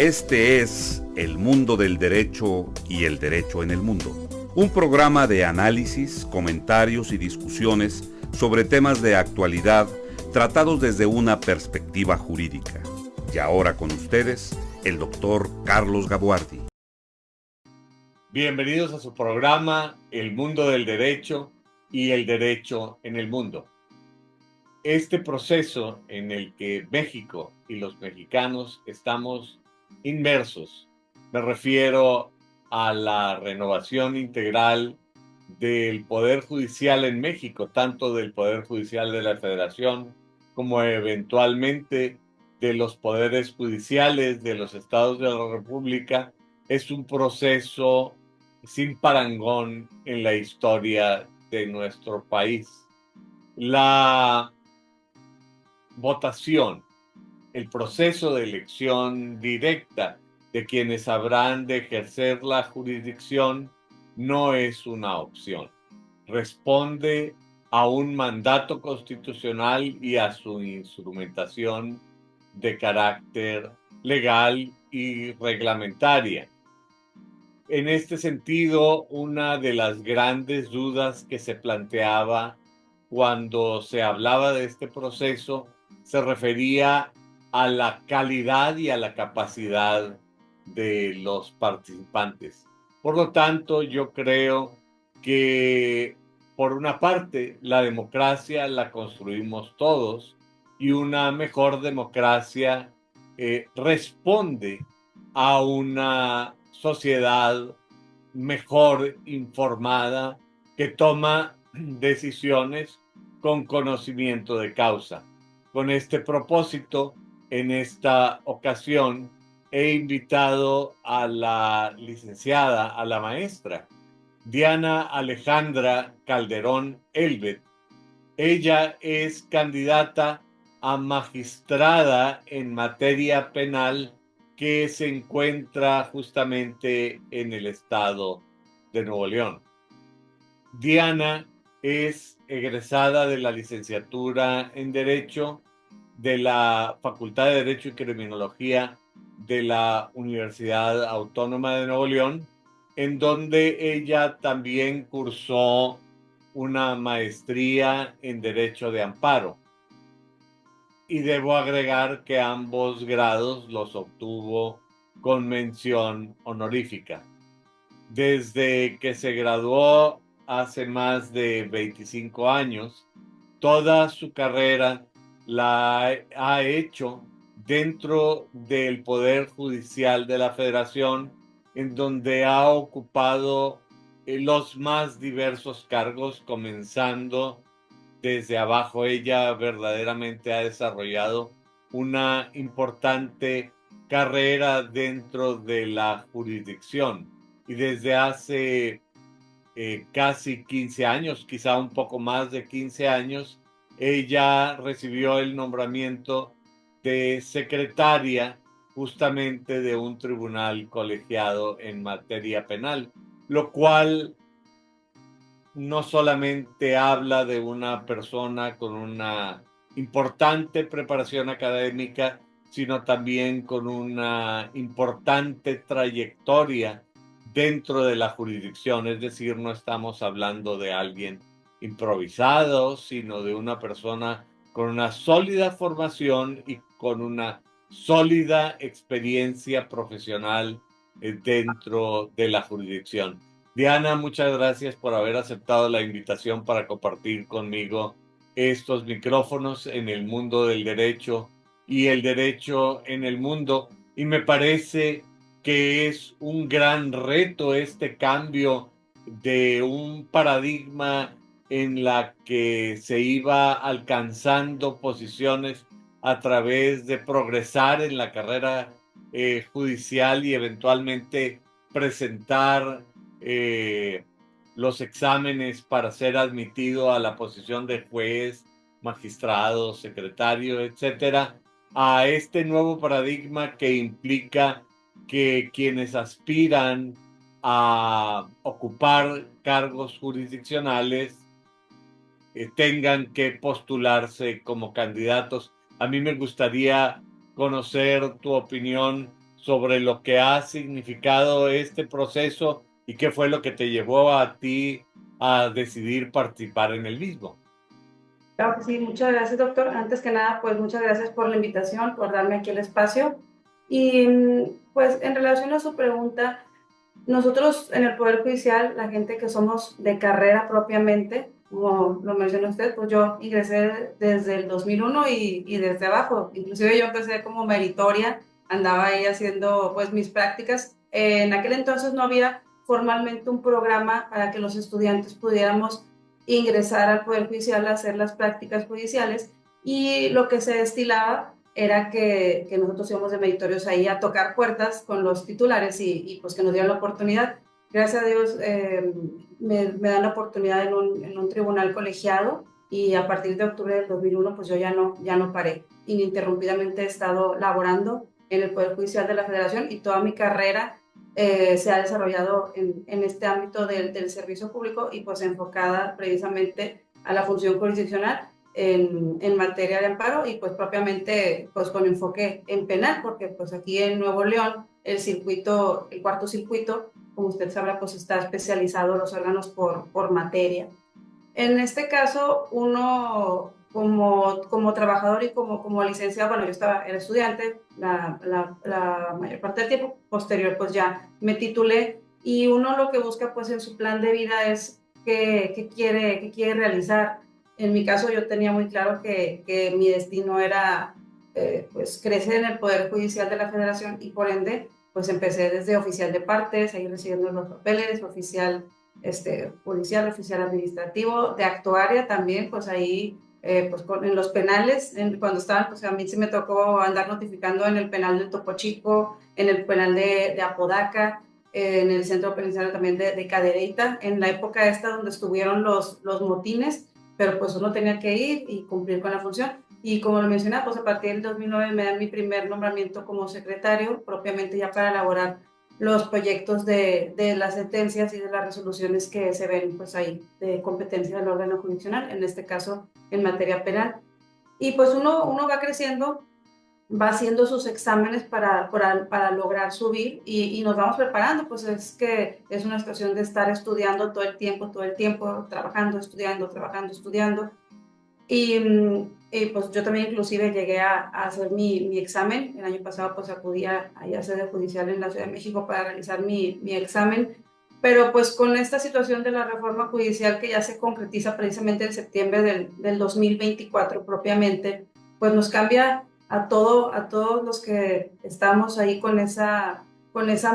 Este es El Mundo del Derecho y el Derecho en el Mundo, un programa de análisis, comentarios y discusiones sobre temas de actualidad tratados desde una perspectiva jurídica. Y ahora con ustedes, el doctor Carlos Gabuardi. Bienvenidos a su programa El Mundo del Derecho y el Derecho en el Mundo. Este proceso en el que México y los mexicanos estamos inmersos, me refiero a la renovación integral del Poder Judicial en México, tanto del Poder Judicial de la Federación como eventualmente de los poderes judiciales de los estados de la República, es un proceso sin parangón en la historia de nuestro país. La votación, el proceso de elección directa de quienes habrán de ejercer la jurisdicción no es una opción. Responde a un mandato constitucional y a su instrumentación de carácter legal y reglamentaria. En este sentido, una de las grandes dudas que se planteaba cuando se hablaba de este proceso se refería a la calidad y a la capacidad de los participantes. Por lo tanto, yo creo que, por una parte, la democracia la construimos todos y una mejor democracia responde a una sociedad mejor informada que toma decisiones con conocimiento de causa. Con este propósito, en esta ocasión, he invitado a la licenciada, a la maestra Diana Alejandra Calderón Elbet. Ella es candidata a magistrada en materia penal que se encuentra justamente en el estado de Nuevo León. Diana es egresada de la licenciatura en Derecho de la Facultad de Derecho y Criminología de la Universidad Autónoma de Nuevo León, en donde ella también cursó una maestría en Derecho de Amparo. Y debo agregar que ambos grados los obtuvo con mención honorífica. Desde que se graduó hace más de 25 años, toda su carrera la ha hecho dentro del Poder Judicial de la Federación, en donde ha ocupado los más diversos cargos, comenzando desde abajo. Ella verdaderamente ha desarrollado una importante carrera dentro de la jurisdicción y desde hace casi 15 años, quizá un poco más de 15 años, ella recibió el nombramiento de secretaria justamente de un tribunal colegiado en materia penal, lo cual no solamente habla de una persona con una importante preparación académica, sino también con una importante trayectoria dentro de la jurisdicción. Es decir, no estamos hablando de alguien improvisado, sino de una persona con una sólida formación y con una sólida experiencia profesional dentro de la jurisdicción. Diana, muchas gracias por haber aceptado la invitación para compartir conmigo estos micrófonos en el mundo del derecho y el derecho en el mundo. Y me parece que es un gran reto este cambio de un paradigma en la que se iba alcanzando posiciones a través de progresar en la carrera judicial y eventualmente presentar los exámenes para ser admitido a la posición de juez, magistrado, secretario, etcétera, a este nuevo paradigma que implica que quienes aspiran a ocupar cargos jurisdiccionales tengan que postularse como candidatos. A mí me gustaría conocer tu opinión sobre lo que ha significado este proceso y qué fue lo que te llevó a ti a decidir participar en el mismo. Claro que sí, muchas gracias, doctor. Antes que nada, pues muchas gracias por la invitación, por darme aquí el espacio. Y pues en relación a su pregunta, nosotros en el Poder Judicial, la gente que somos de carrera propiamente, como lo mencionó usted, pues yo ingresé desde el 2001 y desde abajo. Inclusive yo empecé como meritoria, andaba ahí haciendo pues mis prácticas. En aquel entonces no había formalmente un programa para que los estudiantes pudiéramos ingresar al Poder Judicial a hacer las prácticas judiciales, y lo que se destilaba era que nosotros íbamos de meritorios ahí a tocar puertas con los titulares y pues que nos dieran la oportunidad. Gracias a Dios me dan la oportunidad en un tribunal colegiado, y a partir de octubre del 2001 pues yo ya no paré. Ininterrumpidamente he estado laborando en el Poder Judicial de la Federación, y toda mi carrera se ha desarrollado en este ámbito del servicio público, y pues enfocada precisamente a la función jurisdiccional en materia de amparo, y pues propiamente pues con enfoque en penal, porque pues aquí en Nuevo León el cuarto circuito, como usted sabrá, pues está especializado los órganos por materia. En este caso, uno como trabajador y como licenciado, bueno, era estudiante la mayor parte del tiempo, posterior pues ya me titulé, y uno lo que busca pues en su plan de vida es qué quiere realizar. En mi caso yo tenía muy claro que mi destino era pues crecer en el Poder Judicial de la Federación, y por ende pues empecé desde oficial de partes, ahí recibiendo los papeles, oficial judicial, oficial administrativo, de actuaria también, pues ahí, pues en los penales, cuando estaban, pues a mí sí me tocó andar notificando en el penal de Topo Chico, en el penal de Apodaca, en el centro penitenciario también de Cadereyta, en la época esta donde estuvieron los motines, pero pues uno tenía que ir y cumplir con la función. Y como lo mencionaba, pues a partir del 2009 me dan mi primer nombramiento como secretario, propiamente ya para elaborar los proyectos de las sentencias y de las resoluciones que se ven pues ahí de competencia del órgano jurisdiccional, en este caso en materia penal. Y pues uno va creciendo, va haciendo sus exámenes para lograr subir, y nos vamos preparando, pues es que es una situación de estar estudiando todo el tiempo, trabajando, trabajando, estudiando. Y pues yo también inclusive llegué a hacer mi examen. El año pasado pues acudí a la sede judicial en la Ciudad de México para realizar mi examen. Pero pues con esta situación de la reforma judicial que ya se concretiza precisamente en septiembre del 2024 propiamente, pues nos cambia a todos los que estamos ahí con esa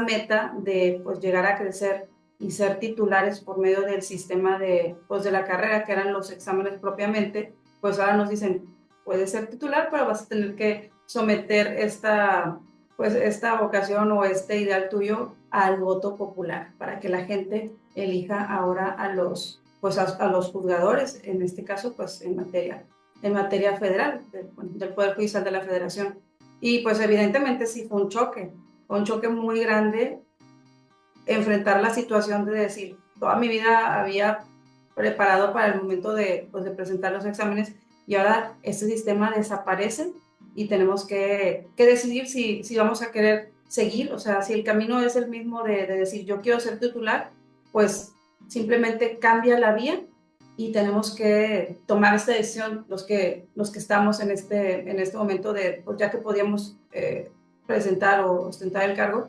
meta de pues llegar a crecer y ser titulares por medio del sistema pues de la carrera, que eran los exámenes propiamente. Pues ahora nos dicen, puedes ser titular, pero vas a tener que someter esta vocación o este ideal tuyo al voto popular, para que la gente elija ahora a los juzgadores, en este caso, pues en materia federal, del Poder Judicial de la Federación. Y pues evidentemente sí fue un choque muy grande enfrentar la situación de decir, toda mi vida había preparado para el momento pues, de presentar los exámenes, y ahora este sistema desaparece, y tenemos que decidir si vamos a querer seguir, o sea, si el camino es el mismo de decir yo quiero ser titular, pues simplemente cambia la vía, y tenemos que tomar esta decisión los que estamos en este momento de, pues ya que podíamos presentar o ostentar el cargo,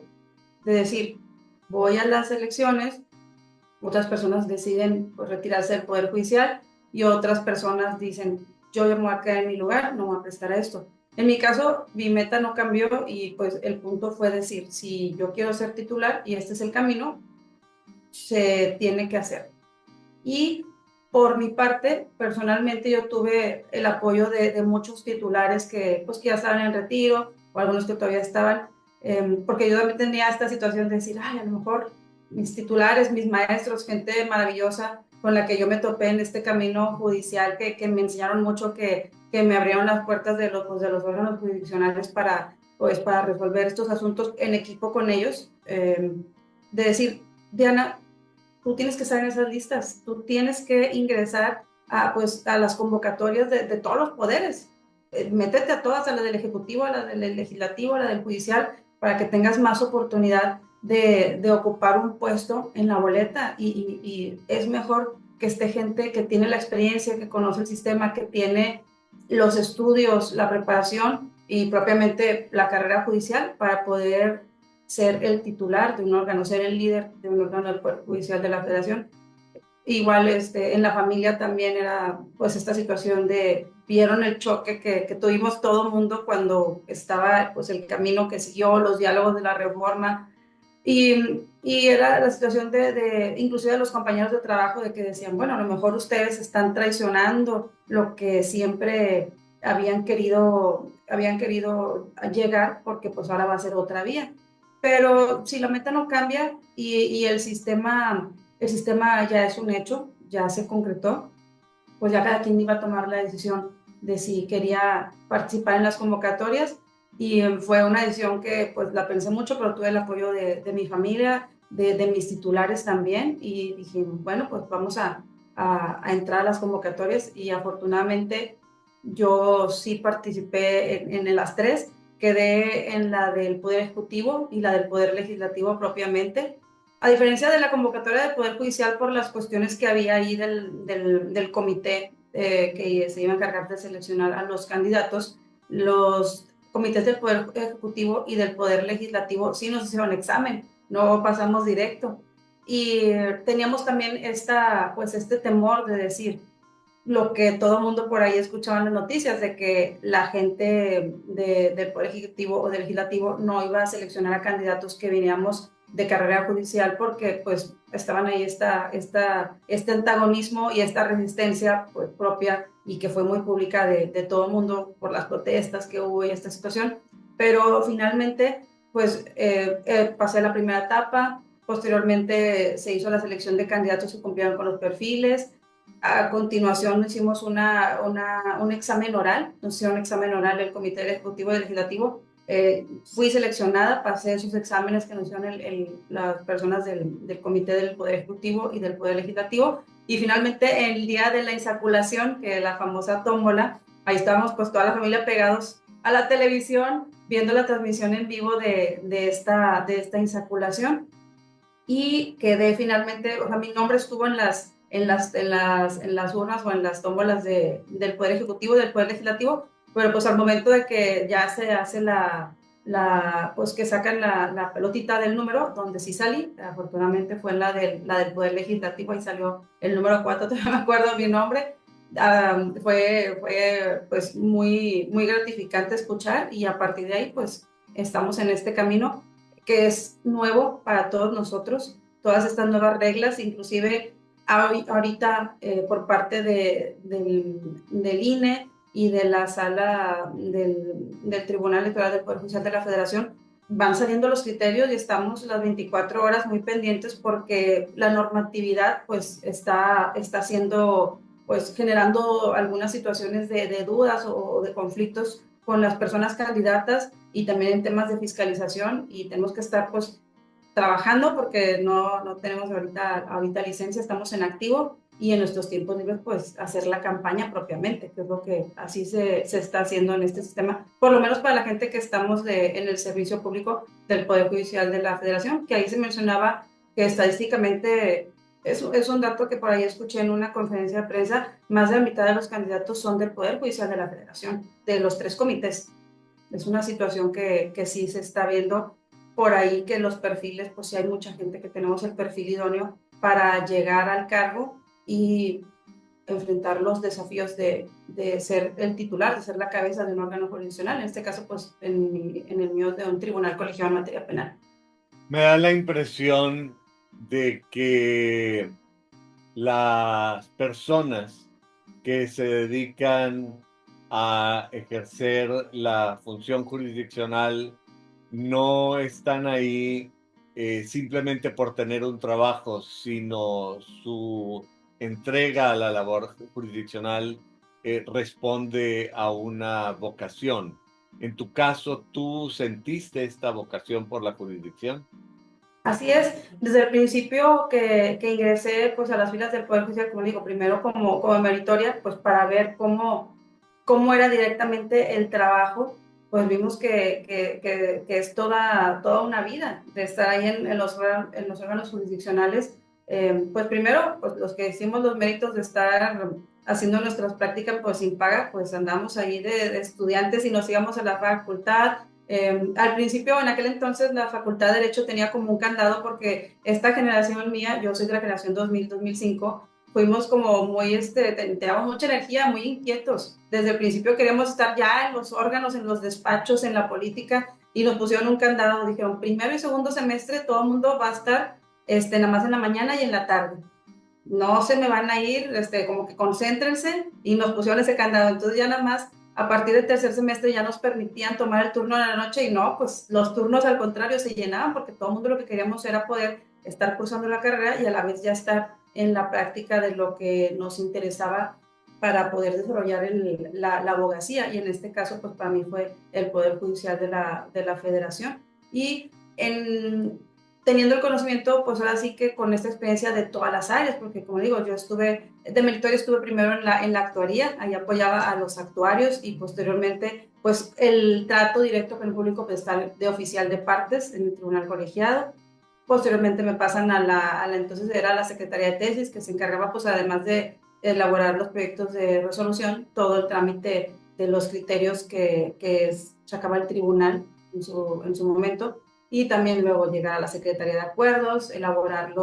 de decir, voy a las elecciones. Otras personas deciden pues, retirarse del Poder Judicial, y otras personas dicen, yo me voy a quedar en mi lugar, no me voy a prestar a esto. En mi caso, mi meta no cambió, y pues el punto fue decir, si yo quiero ser titular y este es el camino, se tiene que hacer. Y por mi parte, personalmente, yo tuve el apoyo de muchos titulares pues, que ya estaban en retiro, o algunos que todavía estaban, porque yo también tenía esta situación de decir, ay, a lo mejor mis titulares, mis maestros, gente maravillosa con la que yo me topé en este camino judicial, que me enseñaron mucho, que me abrieron las puertas de los órganos jurisdiccionales pues, para resolver estos asuntos en equipo con ellos, de decir, Diana, tú tienes que estar en esas listas, tú tienes que ingresar pues, a las convocatorias de todos los poderes. Métete a todas, a la del Ejecutivo, a la del Legislativo, a la del Judicial, para que tengas más oportunidad de ocupar un puesto en la boleta y es mejor que esté gente que tiene la experiencia, que conoce el sistema, que tiene los estudios, la preparación y propiamente la carrera judicial para poder ser el titular de un órgano, ser el líder de un órgano del Poder Judicial de la Federación. Igual en la familia también era pues esta situación de, vieron el choque que tuvimos todo el mundo cuando estaba pues el camino que siguió, los diálogos de la reforma y era la situación inclusive de los compañeros de trabajo de que decían, bueno, a lo mejor ustedes están traicionando lo que siempre habían querido llegar porque pues ahora va a ser otra vía. Pero si la meta no cambia y el sistema ya es un hecho, ya se concretó, pues ya cada quien iba a tomar la decisión de si quería participar en las convocatorias y fue una decisión que pues la pensé mucho, pero tuve el apoyo de mi familia, de mis titulares también y dije, bueno, pues vamos a entrar a las convocatorias y afortunadamente yo sí participé en las tres, quedé en la del Poder Ejecutivo y la del Poder Legislativo propiamente. A diferencia de la convocatoria del Poder Judicial por las cuestiones que había ahí del comité que se iba a encargar de seleccionar a los candidatos, los comités del Poder Ejecutivo y del Poder Legislativo sí nos hicieron examen, no pasamos directo. Y teníamos también pues este temor de decir lo que todo el mundo por ahí escuchaba en las noticias, de que la gente del Poder Ejecutivo o del Legislativo no iba a seleccionar a candidatos que veníamos de carrera judicial porque pues estaban ahí este antagonismo y esta resistencia pues, propia y que fue muy pública de todo el mundo por las protestas que hubo y esta situación. Pero finalmente pues pasé la primera etapa, posteriormente se hizo la selección de candidatos que cumplieron con los perfiles. A continuación hicimos un examen oral, nos hicieron un examen oral el Comité Ejecutivo y Legislativo. Fui seleccionada, pasé esos exámenes que nos hicieron las personas del Comité del Poder Ejecutivo y del Poder Legislativo. Y finalmente el día de la insaculación, que es la famosa tómbola, ahí estábamos pues toda la familia pegados a la televisión viendo la transmisión en vivo de esta insaculación y quedé finalmente, o sea, mi nombre estuvo en las urnas o en las tómbolas del Poder Ejecutivo y del Poder Legislativo, pero pues al momento de que ya se hace pues que sacan la pelotita del número, donde sí salí, afortunadamente fue la del Poder Legislativo, y salió el número 4, todavía me acuerdo mi nombre. Fue pues muy, muy gratificante escuchar y a partir de ahí pues estamos en este camino que es nuevo para todos nosotros, todas estas nuevas reglas, inclusive ahorita por parte del INE y de la sala del Tribunal Electoral del Poder Judicial de la Federación, van saliendo los criterios y estamos las 24 horas muy pendientes porque la normatividad pues está siendo, pues generando algunas situaciones de dudas o de conflictos con las personas candidatas y también en temas de fiscalización y tenemos que estar pues trabajando porque no tenemos ahorita licencia, estamos en activo y en nuestros tiempos libres pues hacer la campaña propiamente, que es lo que así se está haciendo en este sistema, por lo menos para la gente que estamos en el servicio público del Poder Judicial de la Federación, que ahí se mencionaba que estadísticamente es un dato que por ahí escuché en una conferencia de prensa, más de la mitad de los candidatos son del Poder Judicial de la Federación, de los 3 comités. Es una situación que sí se está viendo por ahí, que los perfiles, pues sí hay mucha gente que tenemos el perfil idóneo para llegar al cargo y enfrentar los desafíos de ser el titular, de ser la cabeza de un órgano jurisdiccional, en este caso, pues en el mío de un tribunal colegiado en materia penal. Me da la impresión de que las personas que se dedican a ejercer la función jurisdiccional no están ahí simplemente por tener un trabajo, sino su entrega a la labor jurisdiccional responde a una vocación. En tu caso, ¿tú sentiste esta vocación por la jurisdicción? Así es, desde el principio que ingresé pues, a las filas del Poder Judicial, como digo, primero como meritoria, pues para ver cómo era directamente el trabajo, pues vimos que es toda una vida de estar ahí en los órganos jurisdiccionales. Pues primero, pues los que hicimos los méritos de estar haciendo nuestras prácticas pues sin paga, pues andamos ahí de estudiantes y nos íbamos a la facultad. Al principio, en aquel entonces, la Facultad de Derecho tenía como un candado porque esta generación mía, yo soy de la generación 2000-2005, fuimos como muy, teníamos mucha energía, muy inquietos. Desde el principio queríamos estar ya en los órganos, en los despachos, en la política, y nos pusieron un candado. Dijeron, primero y segundo semestre todo el mundo va a estar nada más en la mañana y en la tarde. No se me van a ir, como que concéntrense, y nos pusieron ese candado. Entonces ya nada más a partir del tercer semestre ya nos permitían tomar el turno de la noche, y no, pues los turnos al contrario se llenaban porque todo el mundo lo que queríamos era poder estar cursando la carrera y a la vez ya estar en la práctica de lo que nos interesaba para poder desarrollar la abogacía, y en este caso pues para mí fue el Poder Judicial de la Federación. Y teniendo el conocimiento, pues ahora sí que con esta experiencia de todas las áreas, porque como digo, yo estuve, de meritorio estuve primero en la actuaría, ahí apoyaba a los actuarios, y posteriormente, pues el trato directo con el público pues, está de oficial de partes en el tribunal colegiado. Posteriormente me pasan entonces era la Secretaría de Tesis, que se encargaba, pues además de elaborar los proyectos de resolución, todo el trámite de los criterios que sacaba el tribunal en su momento, y también luego llegar a la Secretaría de Acuerdos, elaborar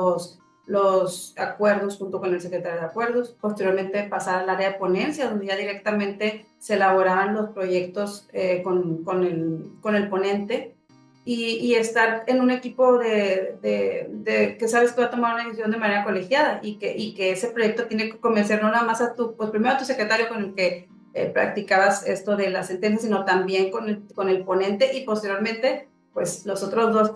los acuerdos junto con el secretario de Acuerdos, posteriormente pasar al área de ponencia, donde ya directamente se elaboraban los proyectos con el ponente, y estar en un equipo que sabes que va a tomar una decisión de manera colegiada, y que ese proyecto tiene que convencer no nada más pues primero a tu secretario con el que practicabas esto de la sentencia, sino también con el ponente, y posteriormente pues los otros dos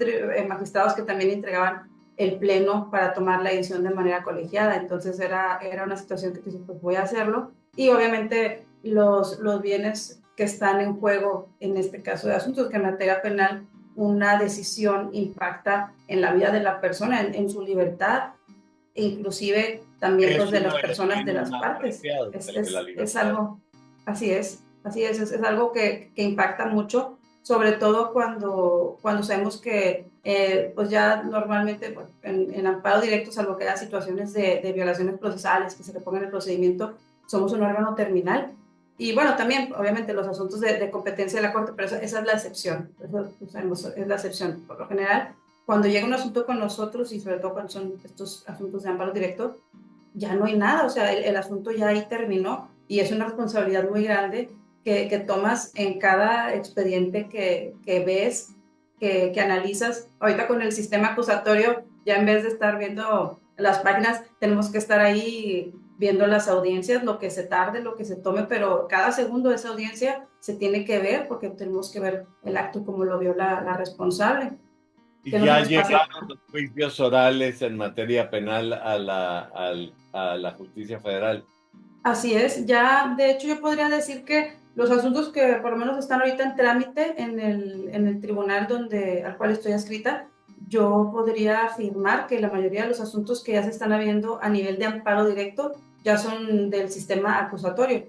magistrados que también entregaban el pleno para tomar la decisión de manera colegiada. Entonces era una situación que pues voy a hacerlo, y obviamente los bienes que están en juego en este caso de asuntos que en materia penal una decisión impacta en la vida de la persona, en su libertad, e inclusive también pues, de las personas, de las partes. Es algo, es algo que impacta mucho, sobre todo cuando sabemos que pues ya normalmente pues, en amparo directo, salvo que haya situaciones de violaciones procesales que se repongan en el procedimiento, somos un órgano terminal. Y bueno, también, obviamente, los asuntos de competencia de la Corte, pero esa es la excepción. Eso, es la excepción. Por lo general, cuando llega un asunto con nosotros, y sobre todo cuando son estos asuntos de amparo directo, ya no hay nada. O sea, el asunto ya ahí terminó, y es una responsabilidad muy grande que tomas en cada expediente que ves, que analizas. Ahorita con el sistema acusatorio, ya en vez de estar viendo las páginas, tenemos que estar ahí viendo las audiencias, lo que se tarde, lo que se tome, pero cada segundo de esa audiencia se tiene que ver, porque tenemos que ver el acto como lo vio la responsable. Y ya llegaron los juicios orales en materia penal a la justicia federal. Así es, ya de hecho yo podría decir que los asuntos que por lo menos están ahorita en trámite en el tribunal al cual estoy adscrita, yo podría afirmar que la mayoría de los asuntos que ya se están habiendo a nivel de amparo directo ya son del sistema acusatorio.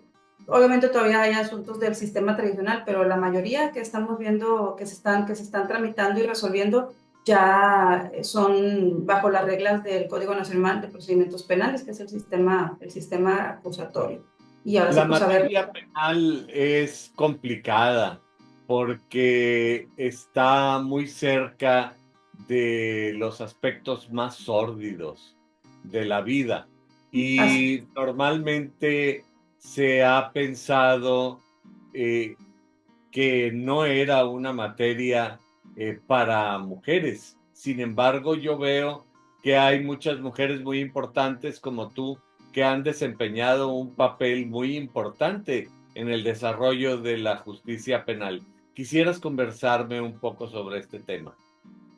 Obviamente todavía hay asuntos del sistema tradicional, pero la mayoría que estamos viendo que se están tramitando y resolviendo ya son bajo las reglas del Código Nacional de Procedimientos Penales, que es el sistema acusatorio. Y ahora La sí, pues, materia penal es complicada porque está muy cerca de los aspectos más sórdidos de la vida, y normalmente se ha pensado que no era una materia para mujeres. Sin embargo, yo veo que hay muchas mujeres muy importantes como tú que han desempeñado un papel muy importante en el desarrollo de la justicia penal. ¿Quisieras conversarme un poco sobre este tema?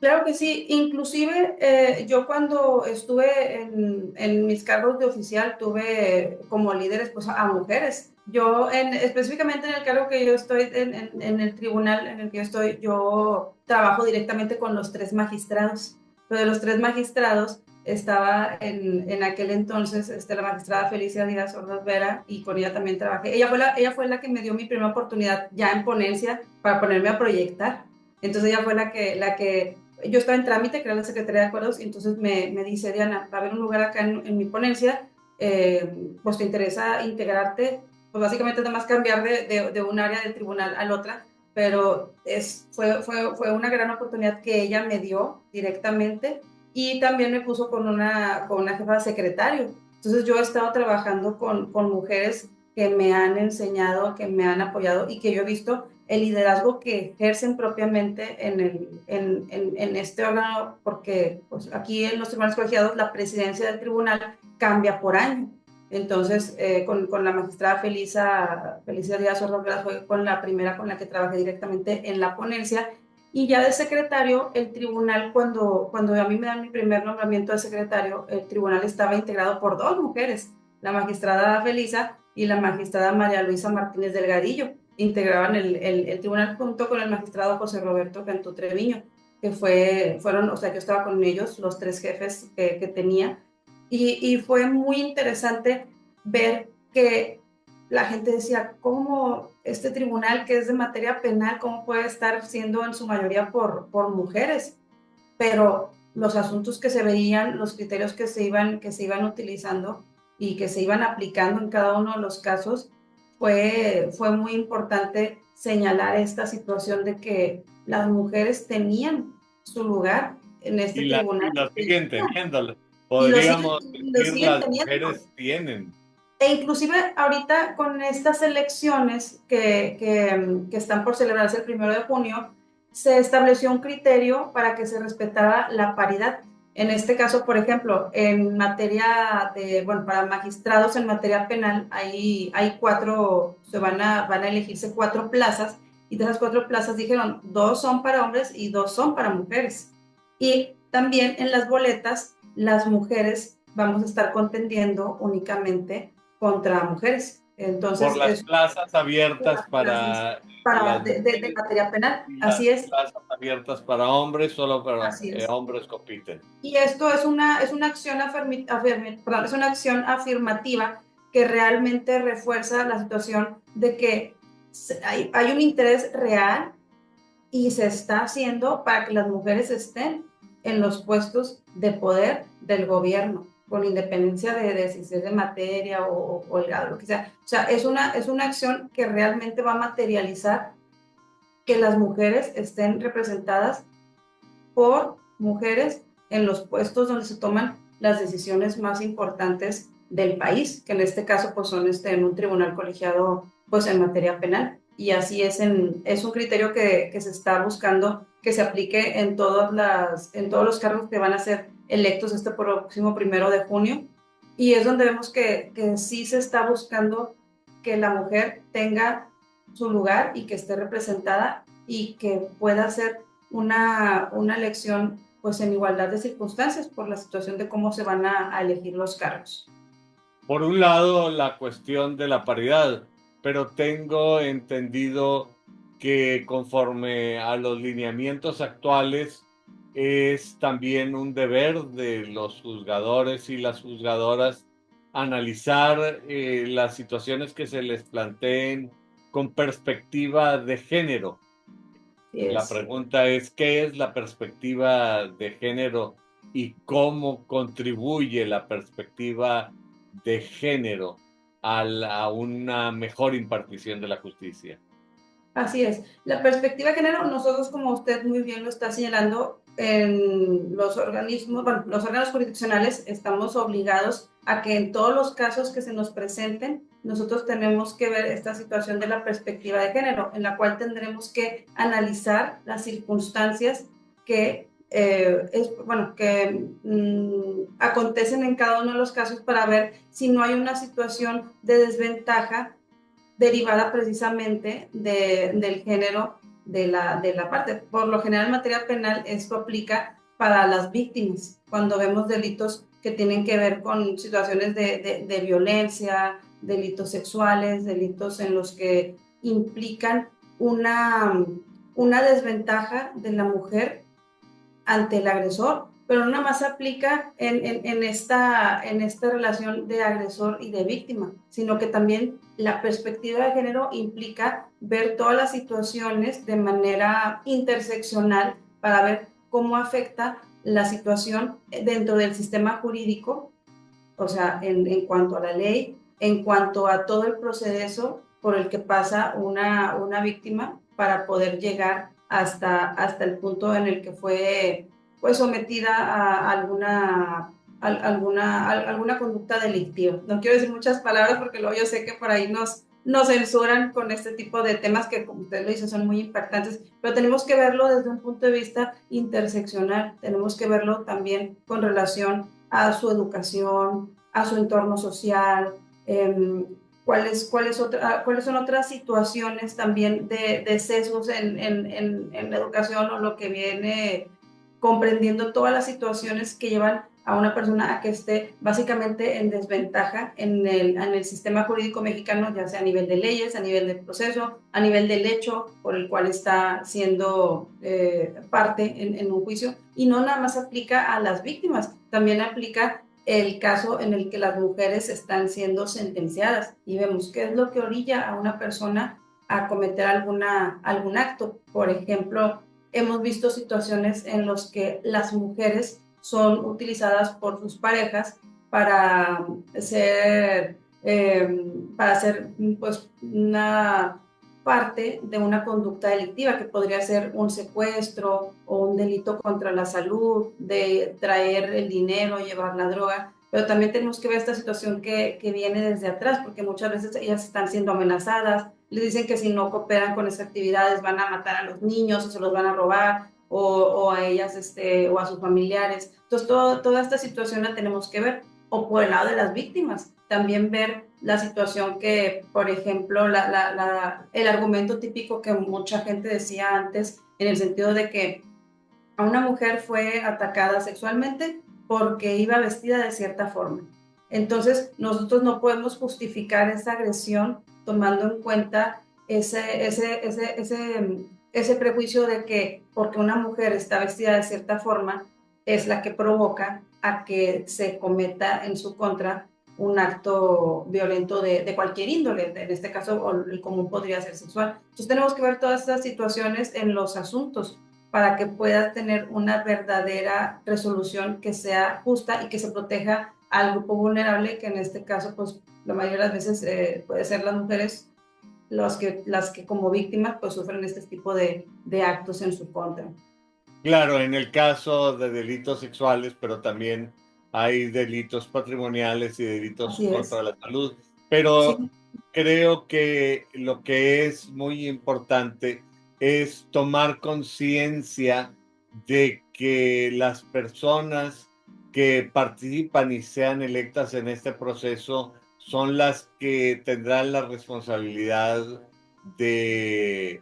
Claro que sí, inclusive yo cuando estuve en mis cargos de oficial tuve como líderes pues, a mujeres. Yo específicamente en el cargo que yo estoy, en el tribunal en el que yo estoy, yo trabajo directamente con los tres magistrados. Pero de los tres magistrados, estaba en aquel entonces la magistrada Felicia Díaz Ordaz Vera, y con ella también trabajé. Ella fue la que me dio mi primera oportunidad ya en ponencia para ponerme a proyectar. Entonces ella fue la que yo estaba en trámite, que era la Secretaría de Acuerdos, y entonces me dice: Diana, va a haber un lugar acá en mi ponencia, pues te interesa integrarte. Pues básicamente nada más cambiar de un área del tribunal al otra, pero fue una gran oportunidad que ella me dio directamente, y también me puso con una jefa de secretario. Entonces yo he estado trabajando con mujeres que me han enseñado, que me han apoyado, y que yo he visto el liderazgo que ejercen propiamente en este órgano, porque pues, aquí en los tribunales colegiados la presidencia del tribunal cambia por año. Entonces, con la magistrada Felicia Díaz Ordaz fue con la primera con la que trabajé directamente en la ponencia, y ya de secretario, el tribunal, cuando a mí me dan mi primer nombramiento de secretario, el tribunal estaba integrado por dos mujeres, la magistrada Felisa y la magistrada María Luisa Martínez Delgadillo. Integraban el tribunal junto con el magistrado José Roberto Cantú Treviño, que fueron, o sea, yo estaba con ellos, los tres jefes que tenía, y fue muy interesante ver que la gente decía: ¿cómo este tribunal que es de materia penal, cómo puede estar siendo en su mayoría por mujeres? Pero los asuntos que se veían, los criterios que se iban utilizando y que se iban aplicando en cada uno de los casos, fue muy importante señalar esta situación de que las mujeres tenían su lugar en este tribunal. Y lo siguen teniendo. Y Podríamos lo decir, siguen las teniendo. mujeres tienen. E inclusive ahorita con estas elecciones que están por celebrarse el 1 de junio, se estableció un criterio para que se respetara la paridad. En este caso, por ejemplo, en materia bueno, para magistrados en materia penal, hay cuatro, van a elegirse 4 plazas, y de esas 4 plazas dijeron: 2 son para hombres y 2 son para mujeres. Y también en las boletas, las mujeres vamos a estar contendiendo únicamente contra mujeres. Por Entonces, las es plazas abiertas las plazas para para, las de mujeres materia penal. y las Así es, plazas abiertas para hombres, solo para así es. hombres compiten. Y esto es una acción perdón, es una acción afirmativa que realmente refuerza la situación de que hay un interés real, y se está haciendo para que las mujeres estén en los puestos de poder del gobierno, con independencia de si es de materia o el grado, lo que sea. O sea, es una acción que realmente va a materializar que las mujeres estén representadas por mujeres en los puestos donde se toman las decisiones más importantes del país, que en este caso pues son en un tribunal colegiado pues en materia penal. Y así es un criterio que se está buscando que se aplique en todos los cargos que van a ser electos este próximo 1 de junio. Y es donde vemos que sí se está buscando que la mujer tenga su lugar y que esté representada, y que pueda ser una elección pues en igualdad de circunstancias por la situación de cómo se van a elegir los cargos. Por un lado, la cuestión de la paridad, pero tengo entendido que conforme a los lineamientos actuales, es también un deber de los juzgadores y las juzgadoras analizar las situaciones que se les planteen con perspectiva de género. La pregunta es: ¿qué es la perspectiva de género y cómo contribuye la perspectiva de género a una mejor impartición de la justicia? Así es. La perspectiva de género, nosotros, como usted muy bien lo está señalando, en los organismos, bueno, los órganos jurisdiccionales estamos obligados a que en todos los casos que se nos presenten, nosotros tenemos que ver esta situación de la perspectiva de género, en la cual tendremos que analizar las circunstancias que, bueno, que acontecen en cada uno de los casos, para ver si no hay una situación de desventaja derivada precisamente del género de la parte. Por lo general, en materia penal, esto aplica para las víctimas, cuando vemos delitos que tienen que ver con situaciones de violencia, delitos sexuales, delitos en los que implican una desventaja de la mujer ante el agresor, pero no nada más aplica en esta relación de agresor y de víctima, sino que también la perspectiva de género implica ver todas las situaciones de manera interseccional para ver cómo afecta la situación dentro del sistema jurídico, o sea, en cuanto a la ley, en cuanto a todo el proceso por el que pasa una víctima para poder llegar hasta el punto en el que fue pues sometida a alguna conducta delictiva. No quiero decir muchas palabras porque luego yo sé que por ahí nos censuran con este tipo de temas que, como usted lo dice, son muy impactantes, pero tenemos que verlo desde un punto de vista interseccional, tenemos que verlo también con relación a su educación, a su entorno social, cuáles son otras situaciones también de sesgos en la educación o lo que viene comprendiendo todas las situaciones que llevan a una persona a que esté básicamente en desventaja en el sistema jurídico mexicano, ya sea a nivel de leyes, a nivel del proceso, a nivel del hecho por el cual está siendo parte en un juicio. Y no nada más aplica a las víctimas, también aplica el caso en el que las mujeres están siendo sentenciadas y vemos qué es lo que orilla a una persona a cometer algún acto. Por ejemplo, hemos visto situaciones en las que las mujeres son utilizadas por sus parejas para ser, pues, una parte de una conducta delictiva que podría ser un secuestro o un delito contra la salud, de traer el dinero, llevar la droga, pero también tenemos que ver esta situación que viene desde atrás, porque muchas veces ellas están siendo amenazadas, les dicen que si no cooperan con esas actividades van a matar a los niños o se los van a robar, o a ellas o a sus familiares. Entonces, toda esta situación la tenemos que ver. O por el lado de las víctimas, también ver la situación que, por ejemplo, el argumento típico que mucha gente decía antes, en el sentido de que a una mujer fue atacada sexualmente porque iba vestida de cierta forma. Entonces, nosotros no podemos justificar esa agresión tomando en cuenta ese prejuicio de que porque una mujer está vestida de cierta forma es la que provoca a que se cometa en su contra un acto violento de cualquier índole, en este caso el común podría ser sexual. Entonces tenemos que ver todas estas situaciones en los asuntos para que puedas tener una verdadera resolución que sea justa y que se proteja al grupo vulnerable, que en este caso, pues la mayoría de las veces puede ser las mujeres las que como víctimas pues sufren este tipo de actos en su contra. Claro, en el caso de delitos sexuales, pero también hay delitos patrimoniales y delitos Así es. contra la salud. Pero Sí. creo que lo que es muy importante es tomar conciencia de que las personas que participan y sean electas en este proceso son las que tendrán la responsabilidad de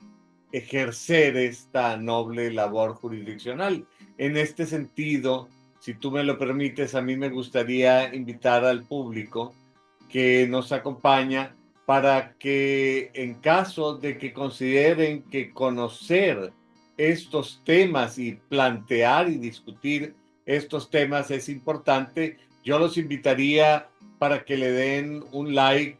ejercer esta noble labor jurisdiccional. En este sentido, si tú me lo permites, a mí me gustaría invitar al público que nos acompaña para que en caso de que consideren que conocer estos temas y plantear y discutir estos temas es importante, yo los invitaría para que le den un like,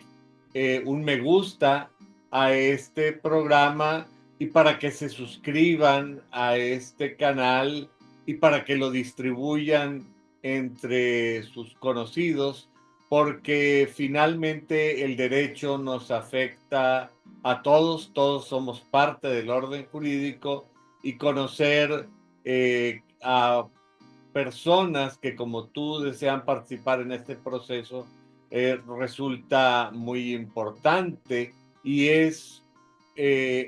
un me gusta a este programa y para que se suscriban a este canal y para que lo distribuyan entre sus conocidos, porque finalmente el derecho nos afecta a todos, todos somos parte del orden jurídico y conocer a personas que como tú desean participar en este proceso resulta muy importante y es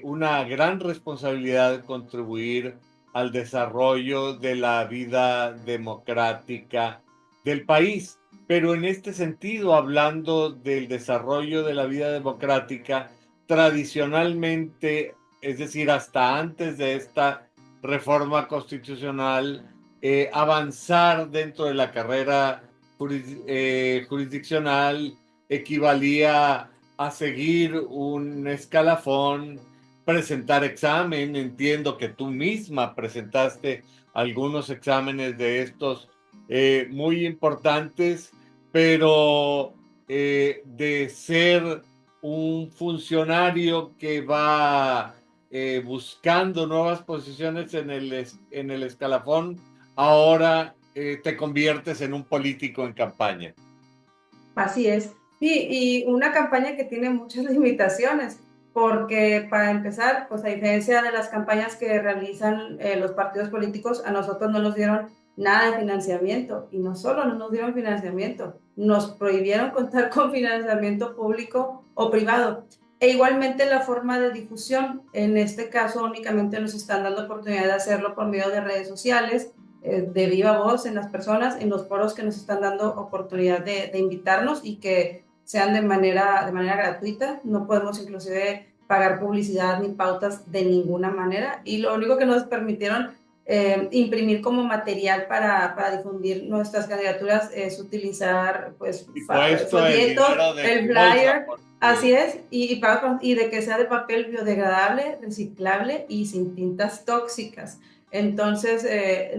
una gran responsabilidad contribuir al desarrollo de la vida democrática del país. Pero en este sentido, hablando del desarrollo de la vida democrática, tradicionalmente, es decir, hasta antes de esta reforma constitucional, avanzar dentro de la carrera jurisdiccional equivalía a seguir un escalafón presentar examen. Entiendo que tú misma presentaste algunos exámenes de estos muy importantes, pero de ser un funcionario que va buscando nuevas posiciones en el escalafón, ahora te conviertes en un político en campaña. Así es. Y una campaña que tiene muchas limitaciones, porque para empezar, pues a diferencia de las campañas que realizan los partidos políticos, a nosotros no nos dieron nada de financiamiento. Y no solo no nos dieron financiamiento, nos prohibieron contar con financiamiento público o privado. E igualmente la forma de difusión, en este caso únicamente nos están dando oportunidad de hacerlo por medio de redes sociales, de viva voz en las personas, en los foros que nos están dando oportunidad de invitarnos y que sean de manera gratuita. No podemos inclusive pagar publicidad ni pautas de ninguna manera. Y lo único que nos permitieron imprimir como material para difundir nuestras candidaturas es utilizar pues Y puesto el folletos, dinero de el tu bolsa, flyer. Así es, y de que sea de papel biodegradable, reciclable y sin tintas tóxicas. Entonces,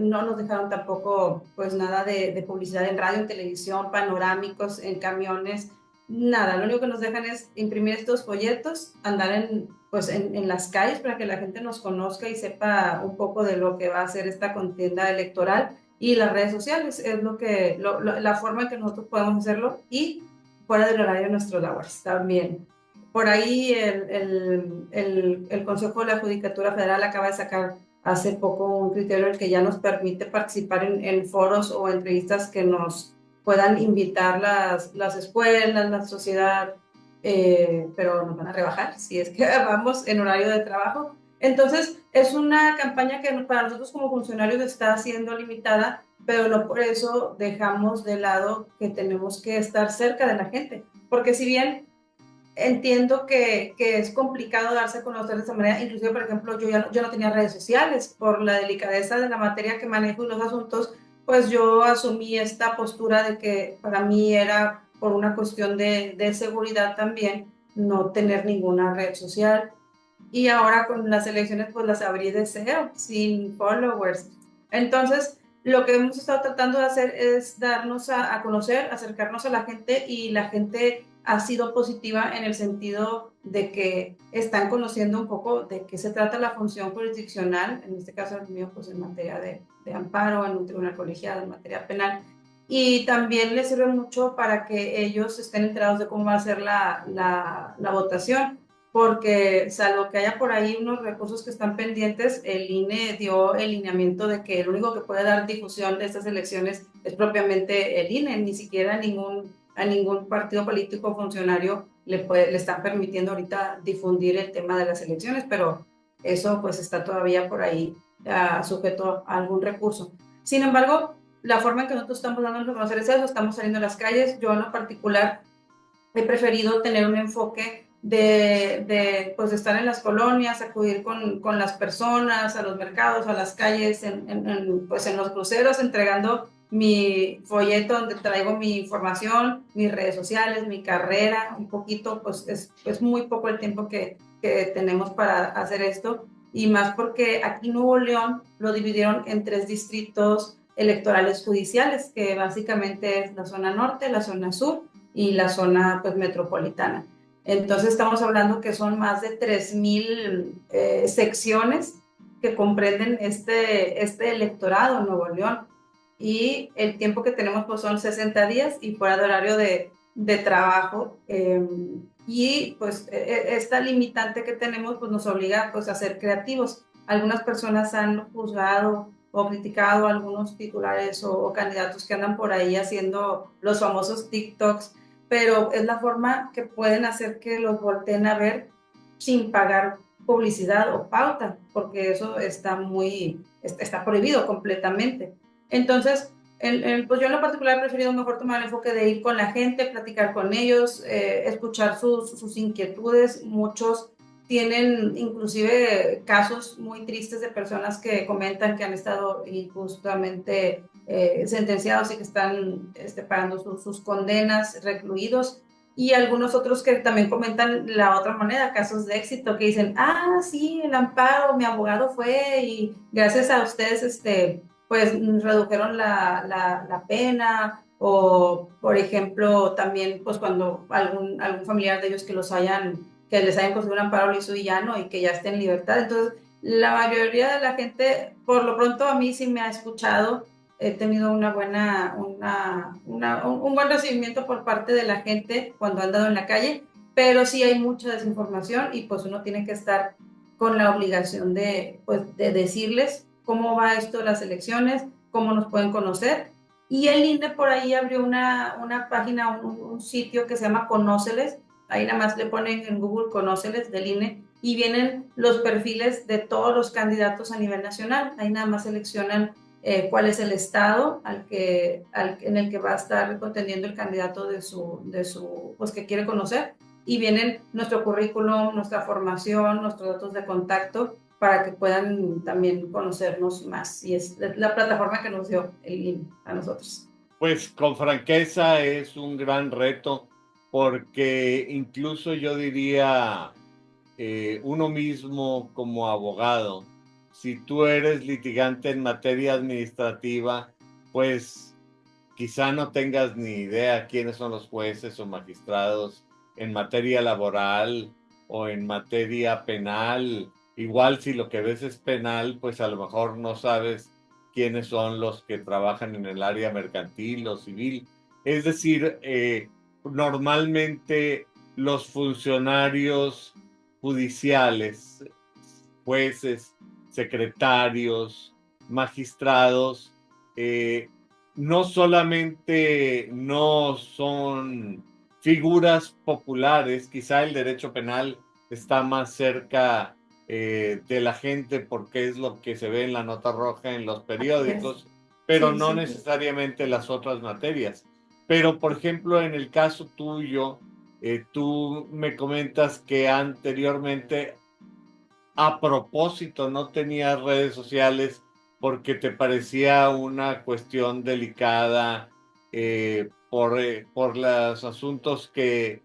no nos dejaron tampoco, pues, nada de publicidad en radio, en televisión, panorámicos, en camiones, nada. Lo único que nos dejan es imprimir estos folletos, andar en las calles para que la gente nos conozca y sepa un poco de lo que va a ser esta contienda electoral. Y las redes sociales es la forma en que nosotros podemos hacerlo y fuera del horario de nuestros labores también. Por ahí el Consejo de la Judicatura Federal acaba de sacar hace poco un criterio en el que ya nos permite participar en foros o entrevistas que nos puedan invitar las escuelas, la sociedad, pero nos van a rebajar si es que vamos en horario de trabajo. Entonces, es una campaña que para nosotros como funcionarios está siendo limitada, pero no por eso dejamos de lado que tenemos que estar cerca de la gente, porque si bien entiendo que es complicado darse a conocer de esa manera. Inclusive, por ejemplo, yo no tenía redes sociales por la delicadeza de la materia que manejo y los asuntos, pues yo asumí esta postura de que para mí era por una cuestión de seguridad también no tener ninguna red social. Y ahora con las elecciones pues las abrí de cero, sin followers. Entonces, lo que hemos estado tratando de hacer es darnos a conocer, acercarnos a la gente, y la gente ha sido positiva en el sentido de que están conociendo un poco de qué se trata la función jurisdiccional, en este caso el mío pues en materia de amparo, en un tribunal colegiado, en materia penal, y también les sirve mucho para que ellos estén enterados de cómo va a ser la votación, porque salvo que haya por ahí unos recursos que están pendientes, el INE dio el lineamiento de que el único que puede dar difusión de estas elecciones es propiamente el INE, ni siquiera a ningún partido político o funcionario le están permitiendo ahorita difundir el tema de las elecciones, pero eso pues está todavía por ahí sujeto a algún recurso. Sin embargo, la forma en que nosotros estamos dando a conocer es eso, estamos saliendo a las calles. Yo en lo particular he preferido tener un enfoque pues, de estar en las colonias, acudir con las personas, a los mercados, a las calles, pues en los cruceros, entregando mi folleto donde traigo mi información, mis redes sociales, mi carrera, un poquito, pues es muy poco el tiempo que tenemos para hacer esto, y más porque aquí en Nuevo León lo dividieron en 3 distritos electorales judiciales, que básicamente es la zona norte, la zona sur y la zona pues metropolitana. Entonces estamos hablando que son más de 3,000 secciones que comprenden este electorado en Nuevo León, y el tiempo que tenemos pues son 60 días y fuera de horario de trabajo, y pues esta limitante que tenemos pues nos obliga pues a ser creativos. Algunas personas han juzgado o criticado a algunos titulares o candidatos que andan por ahí haciendo los famosos TikToks, pero es la forma que pueden hacer que los volteen a ver sin pagar publicidad o pauta, porque eso está prohibido completamente. Entonces, pues yo en lo particular he preferido mejor tomar el enfoque de ir con la gente, platicar con ellos, escuchar sus inquietudes. Muchos tienen inclusive casos muy tristes de personas que comentan que han estado injustamente sentenciados y que están pagando sus condenas, recluidos, y algunos otros que también comentan la otra moneda, casos de éxito, que dicen, ah, sí, el amparo, mi abogado fue y gracias a ustedes, pues redujeron la pena, o por ejemplo, también pues cuando algún familiar de ellos que les hayan conseguido un amparo lo hizo y ya no, y que ya esté en libertad. Entonces, la mayoría de la gente, por lo pronto a mí sí me ha escuchado. He tenido un buen recibimiento por parte de la gente cuando han dado en la calle, pero sí hay mucha desinformación y pues uno tiene que estar con la obligación pues, de decirles cómo va esto de las elecciones, cómo nos pueden conocer. Y el INE por ahí abrió una página, un sitio que se llama Conóceles. Ahí nada más le ponen en Google Conóceles del INE y vienen los perfiles de todos los candidatos a nivel nacional. Ahí nada más seleccionan cuál es el estado en el que va a estar contendiendo el candidato pues que quiere conocer, y vienen nuestro currículum, nuestra formación, nuestros datos de contacto para que puedan también conocernos más. Y es la plataforma que nos dio el INE a nosotros. Pues con franqueza es un gran reto porque incluso yo diría uno mismo como abogado, si tú eres litigante en materia administrativa, pues quizá no tengas ni idea quiénes son los jueces o magistrados en materia laboral o en materia penal. Igual si lo que ves es penal, pues a lo mejor no sabes quiénes son los que trabajan en el área mercantil o civil. Es decir, normalmente los funcionarios judiciales, jueces, secretarios, magistrados, no solamente no son figuras populares, quizá el derecho penal está más cerca de la gente porque es lo que se ve en la nota roja en los periódicos, pero Sí, no sí. necesariamente las otras materias. Pero, por ejemplo, en el caso tuyo, tú me comentas que anteriormente a propósito no tenías redes sociales porque te parecía una cuestión delicada por los asuntos que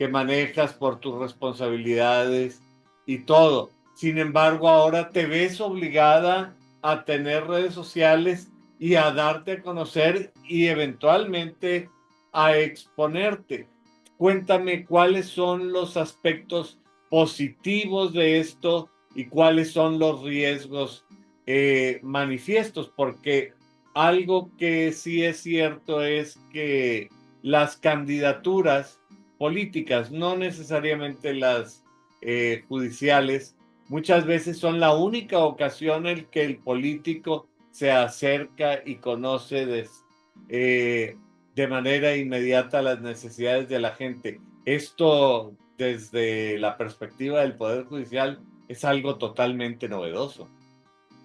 manejas, por tus responsabilidades y todo. Sin embargo, ahora te ves obligada a tener redes sociales y a darte a conocer y eventualmente a exponerte. Cuéntame cuáles son los aspectos positivos de esto y cuáles son los riesgos manifiestos, porque algo que sí es cierto es que las candidaturas políticas, no necesariamente las judiciales, muchas veces son la única ocasión en que el político se acerca y conoce de manera inmediata las necesidades de la gente. Esto desde la perspectiva del Poder Judicial es algo totalmente novedoso.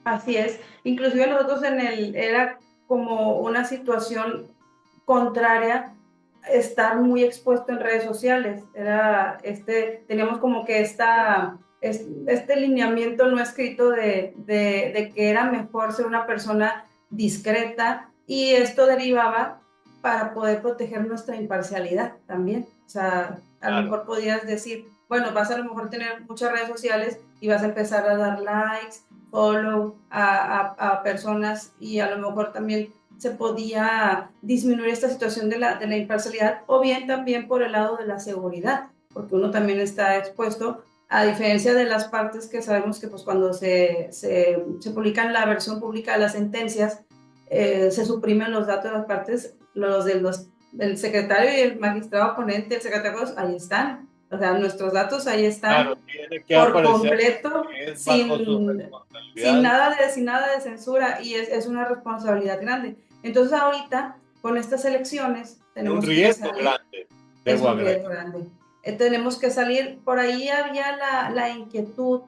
Así es. Inclusive nosotros era como una situación contraria estar muy expuesto en redes sociales. Teníamos como que este lineamiento no escrito de que era mejor ser una persona discreta, y esto derivaba para poder proteger nuestra imparcialidad también. O sea, a lo Claro. mejor podías decir, bueno, vas a lo mejor tener muchas redes sociales y vas a empezar a dar likes, follow a personas, y a lo mejor también se podía disminuir esta situación de la imparcialidad, o bien también por el lado de la seguridad, porque uno también está expuesto, a diferencia de las partes que sabemos que pues cuando se publican la versión pública de las sentencias, se suprimen los datos de las partes, del secretario y el magistrado ponente, el secretario, ahí están. O sea, nuestros datos ahí Claro, están tiene que por aparecer completo, que es bajo su sin, responsabilidad. sin nada de censura, y es una responsabilidad grande. Entonces ahorita, con estas elecciones, Y un tenemos que riesgo salir, grande, es debo un agregar. riesgo grande. Tenemos que salir, por ahí había la inquietud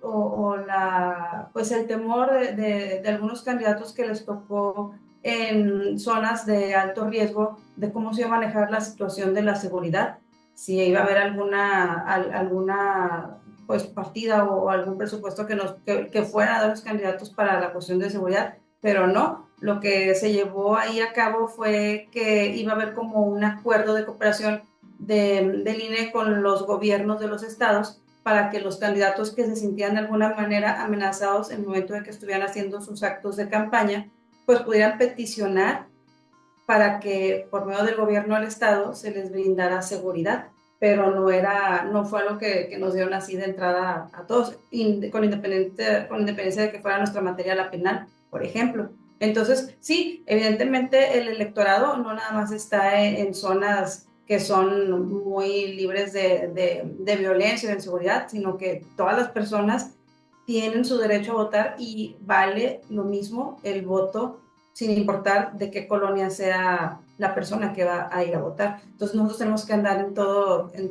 pues el temor de algunos candidatos que les tocó en zonas de alto riesgo, de cómo se iba a manejar la situación de la seguridad, si iba a haber alguna pues partida o algún presupuesto que fuera de los candidatos para la cuestión de seguridad, pero no. Lo que se llevó ahí a cabo fue que iba a haber como un acuerdo de cooperación del INE con los gobiernos de los estados para que los candidatos que se sentían de alguna manera amenazados en el momento de que estuvieran haciendo sus actos de campaña, pues pudieran peticionar para que por medio del gobierno del estado se les brindara seguridad, pero no fue algo que nos dieron así de entrada a todos, con independencia de que fuera nuestra materia la penal, por ejemplo. Entonces, sí, evidentemente el electorado no nada más está en zonas que son muy libres de violencia y de inseguridad, sino que todas las personas tienen su derecho a votar y vale lo mismo el voto sin importar de qué colonia sea la persona que va a ir a votar. Entonces nosotros tenemos que andar en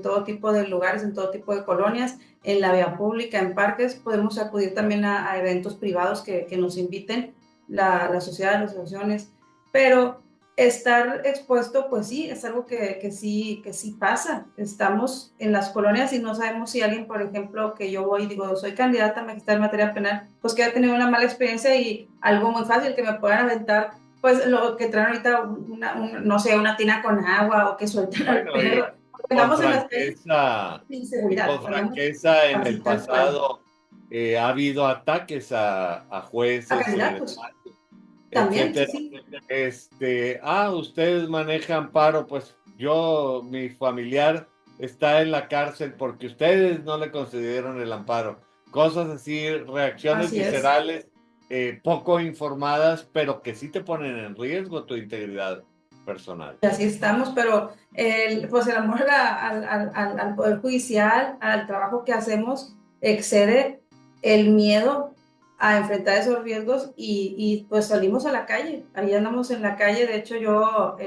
todo tipo de lugares, en todo tipo de colonias, en la vía pública, en parques, podemos acudir también a eventos privados que nos inviten la sociedad, las asociaciones, pero estar expuesto, pues sí, es algo que sí pasa. Estamos en las colonias y no sabemos si alguien, por ejemplo, que yo voy y digo, soy candidata a magistral en materia penal, pues que ha tenido una mala experiencia y algo muy fácil que me puedan aventar, pues lo que traen ahorita, no sé, una tina con agua o que suelten al Bueno, perro. Porque con andamos en las calles franqueza, sin y seguridad. con Andamos franqueza en así el tal cual. pasado ha habido ataques a A jueces y candidatos demás, también, sí, etcétera. sí. Ustedes manejan paro, pues mi familiar está en la cárcel porque ustedes no le concedieron el amparo. Cosas así, reacciones Así es. viscerales, poco informadas, pero que sí te ponen en riesgo tu integridad personal. Y así estamos, pero pues el amor al Poder Judicial, al trabajo que hacemos, excede el miedo a enfrentar esos riesgos y pues salimos a la calle. Ahí andamos en la calle. De hecho, yo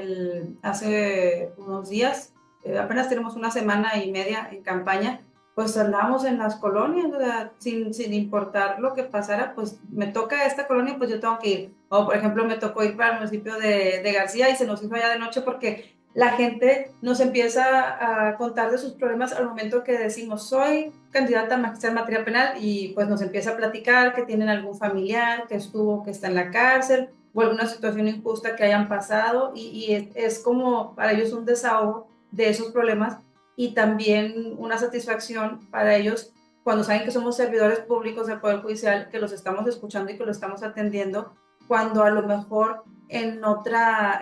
hace unos días, apenas tenemos una semana y media en campaña, pues andábamos en las colonias, o sea, sin importar lo que pasara, pues me toca esta colonia, pues yo tengo que ir. O, por ejemplo, me tocó ir para el municipio de García y se nos hizo allá de noche porque la gente nos empieza a contar de sus problemas al momento que decimos, soy candidata a magistral en materia penal, y pues nos empieza a platicar que tienen algún familiar que está en la cárcel o alguna situación injusta que hayan pasado y es como para ellos un desahogo de esos problemas y también una satisfacción para ellos cuando saben que somos servidores públicos del Poder Judicial, que los estamos escuchando y que los estamos atendiendo, cuando a lo mejor en otra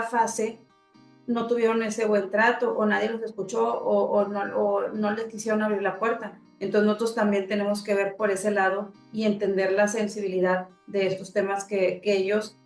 fase no tuvieron ese buen trato o nadie los escuchó o no les quisieron abrir la puerta. Entonces nosotros también tenemos que ver por ese lado y entender la sensibilidad de estos temas que ellos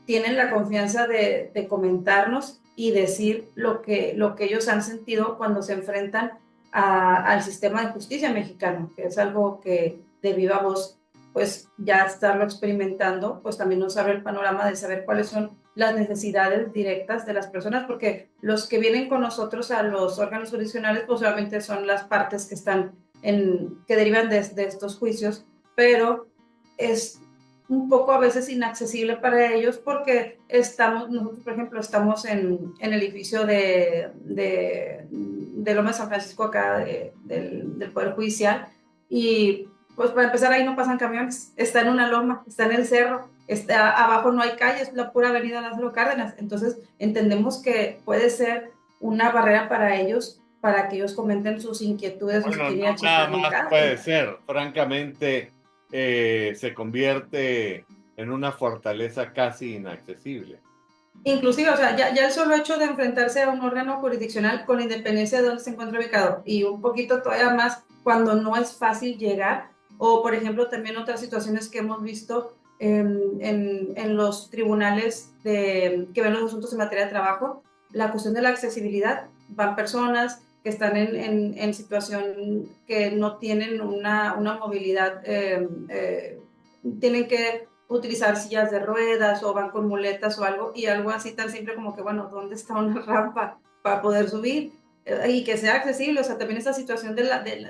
tienen la confianza de comentarnos y decir lo que ellos han sentido cuando se enfrentan al sistema de justicia mexicano, que es algo que de viva voz, pues ya estarlo experimentando, pues también nos abre el panorama de saber cuáles son las necesidades directas de las personas, porque los que vienen con nosotros a los órganos jurisdiccionales, pues obviamente son las partes que están que derivan de estos juicios, pero es un poco a veces inaccesible para ellos porque nosotros por ejemplo, estamos en el edificio de Loma de San Francisco acá del Poder Judicial y pues para empezar ahí no pasan camiones, está en una loma, está en el cerro, abajo no hay calles, es la pura avenida Lázaro Cárdenas, entonces entendemos que puede ser una barrera para ellos, para que ellos comenten sus inquietudes o si Bueno, quieren ir no a nada checar un más caso. puede ser. Francamente, se convierte en una fortaleza casi inaccesible. Inclusive, o sea, ya el solo hecho de enfrentarse a un órgano jurisdiccional con independencia de dónde se encuentra ubicado y un poquito todavía más cuando no es fácil llegar, o por ejemplo también otras situaciones que hemos visto en los tribunales que ven los asuntos en materia de trabajo, la cuestión de la accesibilidad, van personas que están en situación que no tienen una movilidad, tienen que utilizar sillas de ruedas o van con muletas o algo así tan simple como que, bueno, ¿dónde está una rampa para poder subir? Y que sea accesible, o sea, también esta situación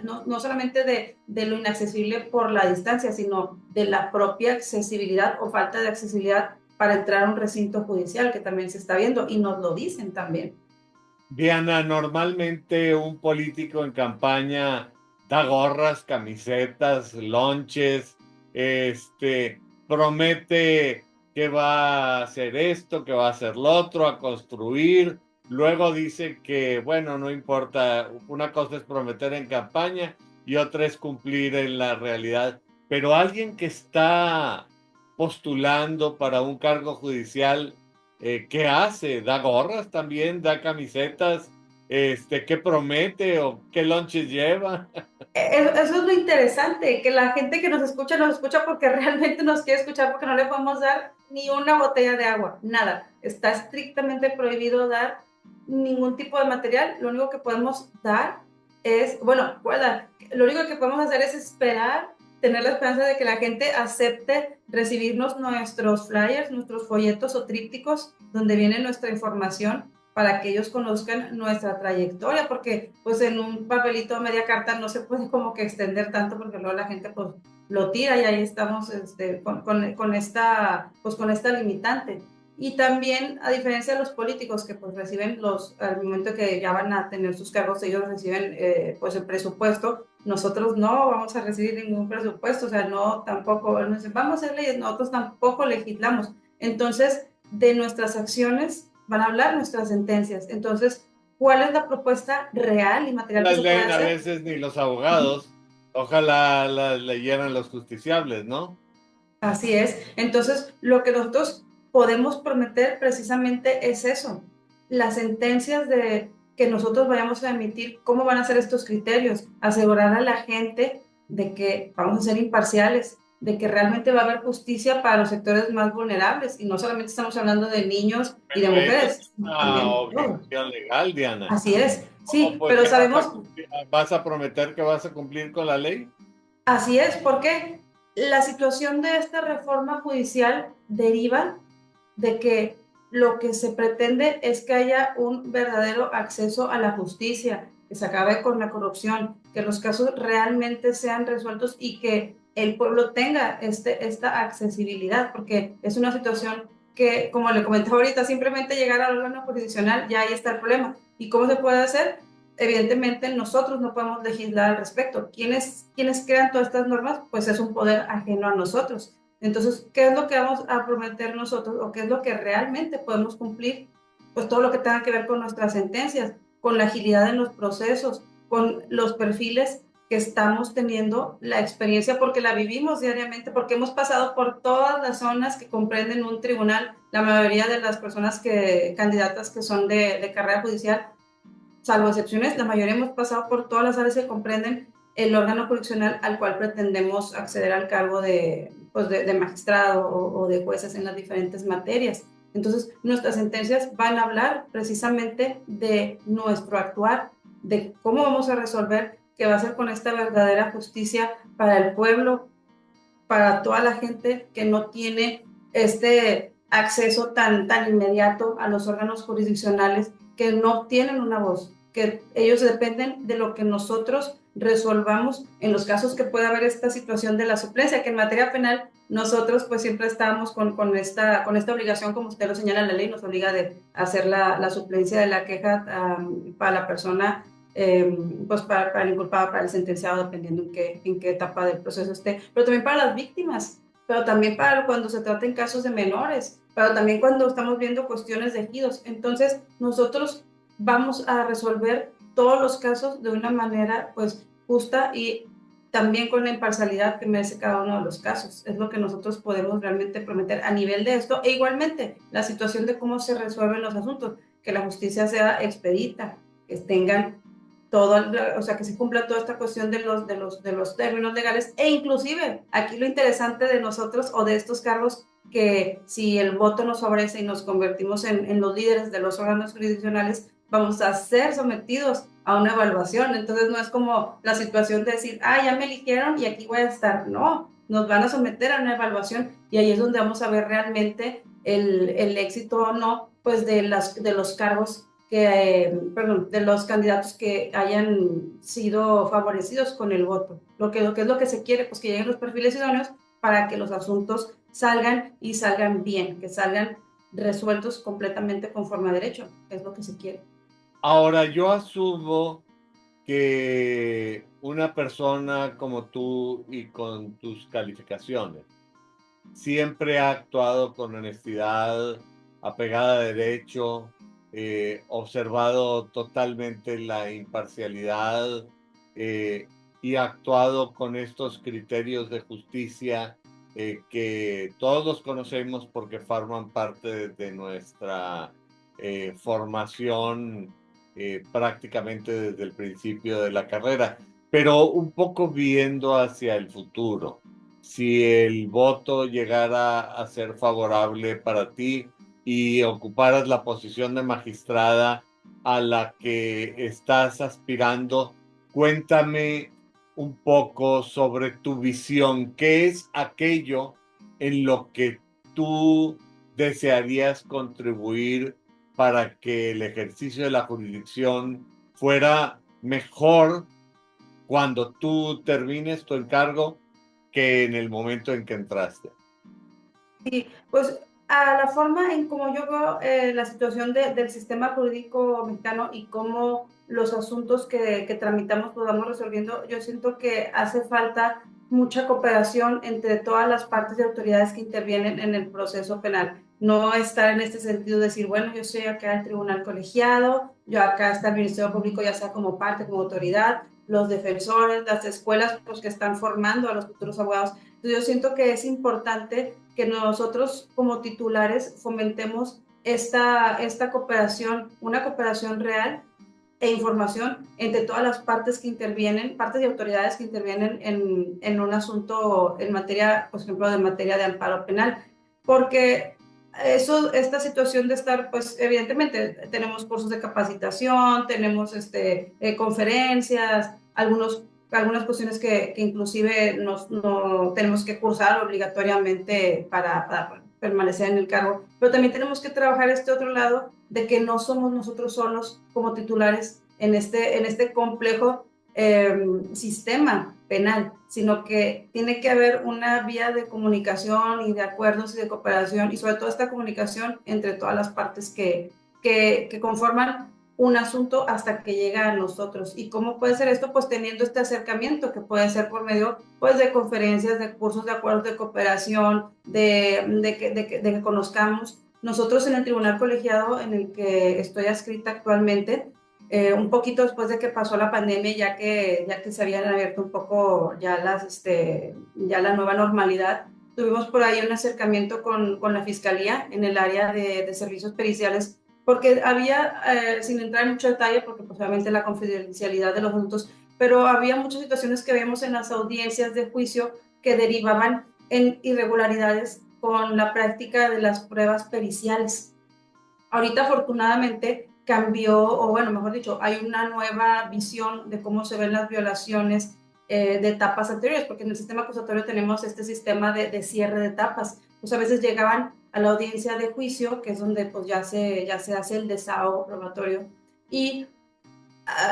no solamente de lo inaccesible por la distancia, sino de la propia accesibilidad o falta de accesibilidad para entrar a un recinto judicial, que también se está viendo y nos lo dicen también. Diana, normalmente un político en campaña da gorras, camisetas, lonches, promete que va a hacer esto, que va a hacer lo otro, a construir, luego dicen que, bueno, no importa, una cosa es prometer en campaña y otra es cumplir en la realidad. Pero alguien que está postulando para un cargo judicial, ¿qué hace? ¿Da gorras también? ¿Da camisetas? ¿Qué promete o qué lonches lleva? Eso es lo interesante, que la gente que nos escucha porque realmente nos quiere escuchar, porque no le podemos dar ni una botella de agua, nada. Está estrictamente prohibido dar ningún tipo de material. Lo único que podemos dar es, bueno, lo único que podemos hacer es esperar, tener la esperanza de que la gente acepte recibirnos nuestros flyers, nuestros folletos o trípticos donde viene nuestra información para que ellos conozcan nuestra trayectoria, porque pues en un papelito a media carta no se puede como que extender tanto, porque luego la gente pues lo tira y ahí estamos con esta limitante. Y también, a diferencia de los políticos que pues reciben al momento que ya van a tener sus cargos, ellos reciben pues el presupuesto, nosotros no vamos a recibir ningún presupuesto, o sea, no tampoco, vamos a hacer leyes, nosotros tampoco legislamos. Entonces, de nuestras acciones van a hablar nuestras sentencias. Entonces, ¿cuál es la propuesta real y material que Las se puede leen a hacer? veces ni los abogados. Ojalá las leyeran los justiciables, ¿no? Así es. Entonces, lo que nosotros podemos prometer precisamente es eso. Las sentencias de que nosotros vayamos a emitir, ¿cómo van a ser estos criterios? Asegurar a la gente de que vamos a ser imparciales, de que realmente va a haber justicia para los sectores más vulnerables. Y no solamente estamos hablando de niños y de Pero eso es mujeres, sino una también de todos. obligación legal, Diana. Así es, Oh, sí, pues, pero ¿qué vas a sabemos, cumplir? ¿Vas a prometer que vas a cumplir con la ley? así es, porque la situación de esta reforma judicial deriva de que lo que se pretende es que haya un verdadero acceso a la justicia, que se acabe con la corrupción, que los casos realmente sean resueltos y que el pueblo tenga esta accesibilidad, porque es una situación que, como le comenté ahorita, simplemente llegar al órgano jurisdiccional, ya ahí está el problema. ¿Y cómo se puede hacer? Evidentemente nosotros no podemos legislar al respecto. ¿Quiénes crean todas estas normas? Pues es un poder ajeno a nosotros. Entonces, ¿qué es lo que vamos a prometer nosotros o qué es lo que realmente podemos cumplir? Pues todo lo que tenga que ver con nuestras sentencias, con la agilidad en los procesos, con los perfiles que estamos teniendo, la experiencia porque la vivimos diariamente, porque hemos pasado por todas las zonas que comprenden un tribunal. La mayoría de las personas candidatas que son de carrera judicial, salvo excepciones, la mayoría hemos pasado por todas las áreas que comprenden el órgano jurisdiccional al cual pretendemos acceder al cargo de magistrado o de jueces en las diferentes materias. Entonces, nuestras sentencias van a hablar precisamente de nuestro actuar, de cómo vamos a resolver, qué va a ser con esta verdadera justicia para el pueblo, para toda la gente que no tiene este acceso tan inmediato a los órganos jurisdiccionales, que no tienen una voz, que ellos dependen de lo que nosotros resolvamos en los casos que pueda haber esta situación de la suplencia, que en materia penal nosotros pues siempre estamos con esta obligación, como usted lo señala, la ley nos obliga de hacer la suplencia de la queja para la persona, pues para el inculpado, para el sentenciado, dependiendo en qué etapa del proceso esté, pero también para las víctimas, pero también para cuando se trata en casos de menores, pero también cuando estamos viendo cuestiones de ejidos. Entonces, nosotros vamos a resolver todos los casos de una manera pues justa y también con la imparcialidad que merece cada uno de los casos. Es lo que nosotros podemos realmente prometer a nivel de esto. E igualmente, la situación de cómo se resuelven los asuntos, que la justicia sea expedita, que tengan todo, o sea, que se cumpla toda esta cuestión de los términos legales, e inclusive aquí lo interesante de nosotros o de estos cargos, que si el voto nos favorece y nos convertimos en los líderes de los órganos jurisdiccionales, vamos a ser sometidos a una evaluación. Entonces no es como la situación de decir, ya me eligieron y aquí voy a estar. No, nos van a someter a una evaluación y ahí es donde vamos a ver realmente el éxito o no, pues de los cargos perdón, de los candidatos que hayan sido favorecidos con el voto. Lo que se quiere, pues que lleguen los perfiles idóneos para que los asuntos salgan y salgan bien, que salgan resueltos completamente conforme a derecho, es lo que se quiere. Ahora, yo asumo que una persona como tú y con tus calificaciones siempre ha actuado con honestidad, apegada a derecho, observado totalmente la imparcialidad y actuado con estos criterios de justicia que todos conocemos porque forman parte de nuestra formación prácticamente desde el principio de la carrera, pero un poco viendo hacia el futuro. Si el voto llegara a ser favorable para ti y ocuparas la posición de magistrada a la que estás aspirando, cuéntame un poco sobre tu visión. ¿Qué es aquello en lo que tú desearías contribuir para que el ejercicio de la jurisdicción fuera mejor cuando tú termines tu encargo que en el momento en que entraste? Sí, pues a la forma en como yo veo la situación del sistema jurídico mexicano y cómo los asuntos que tramitamos los vamos resolviendo, yo siento que hace falta mucha cooperación entre todas las partes y autoridades que intervienen en el proceso penal. No estar en este sentido de decir, bueno, yo estoy acá en el tribunal colegiado, yo acá está el Ministerio Público, ya sea como parte, como autoridad, los defensores, las escuelas pues, que están formando a los futuros abogados. Entonces, yo siento que es importante que nosotros como titulares fomentemos esta cooperación, una cooperación real e información entre todas las partes que intervienen, partes y autoridades que intervienen en un asunto en materia, por ejemplo, de materia de amparo penal, porque esta situación de estar, pues evidentemente tenemos cursos de capacitación, tenemos conferencias, algunas cuestiones que inclusive no tenemos que cursar obligatoriamente para permanecer en el cargo, pero también tenemos que trabajar este otro lado de que no somos nosotros solos como titulares en este complejo sistema penal, sino que tiene que haber una vía de comunicación y de acuerdos y de cooperación y sobre todo esta comunicación entre todas las partes que conforman un asunto hasta que llega a nosotros. ¿Y cómo puede ser esto? Pues teniendo este acercamiento que puede ser por medio pues, de conferencias, de cursos de acuerdos de cooperación, de que conozcamos. Nosotros en el tribunal colegiado en el que estoy adscrita actualmente, un poquito después de que pasó la pandemia, ya que se habían abierto un poco ya la nueva normalidad, tuvimos por ahí un acercamiento con la Fiscalía en el área de servicios periciales porque había, sin entrar en mucho detalle, porque pues, obviamente la confidencialidad de los asuntos, pero había muchas situaciones que vemos en las audiencias de juicio que derivaban en irregularidades con la práctica de las pruebas periciales. Ahorita afortunadamente cambió, o bueno, mejor dicho, hay una nueva visión de cómo se ven las violaciones de etapas anteriores, porque en el sistema acusatorio tenemos este sistema de cierre de etapas. Pues a veces llegaban a la audiencia de juicio, que es donde pues ya se hace el desahogo probatorio, y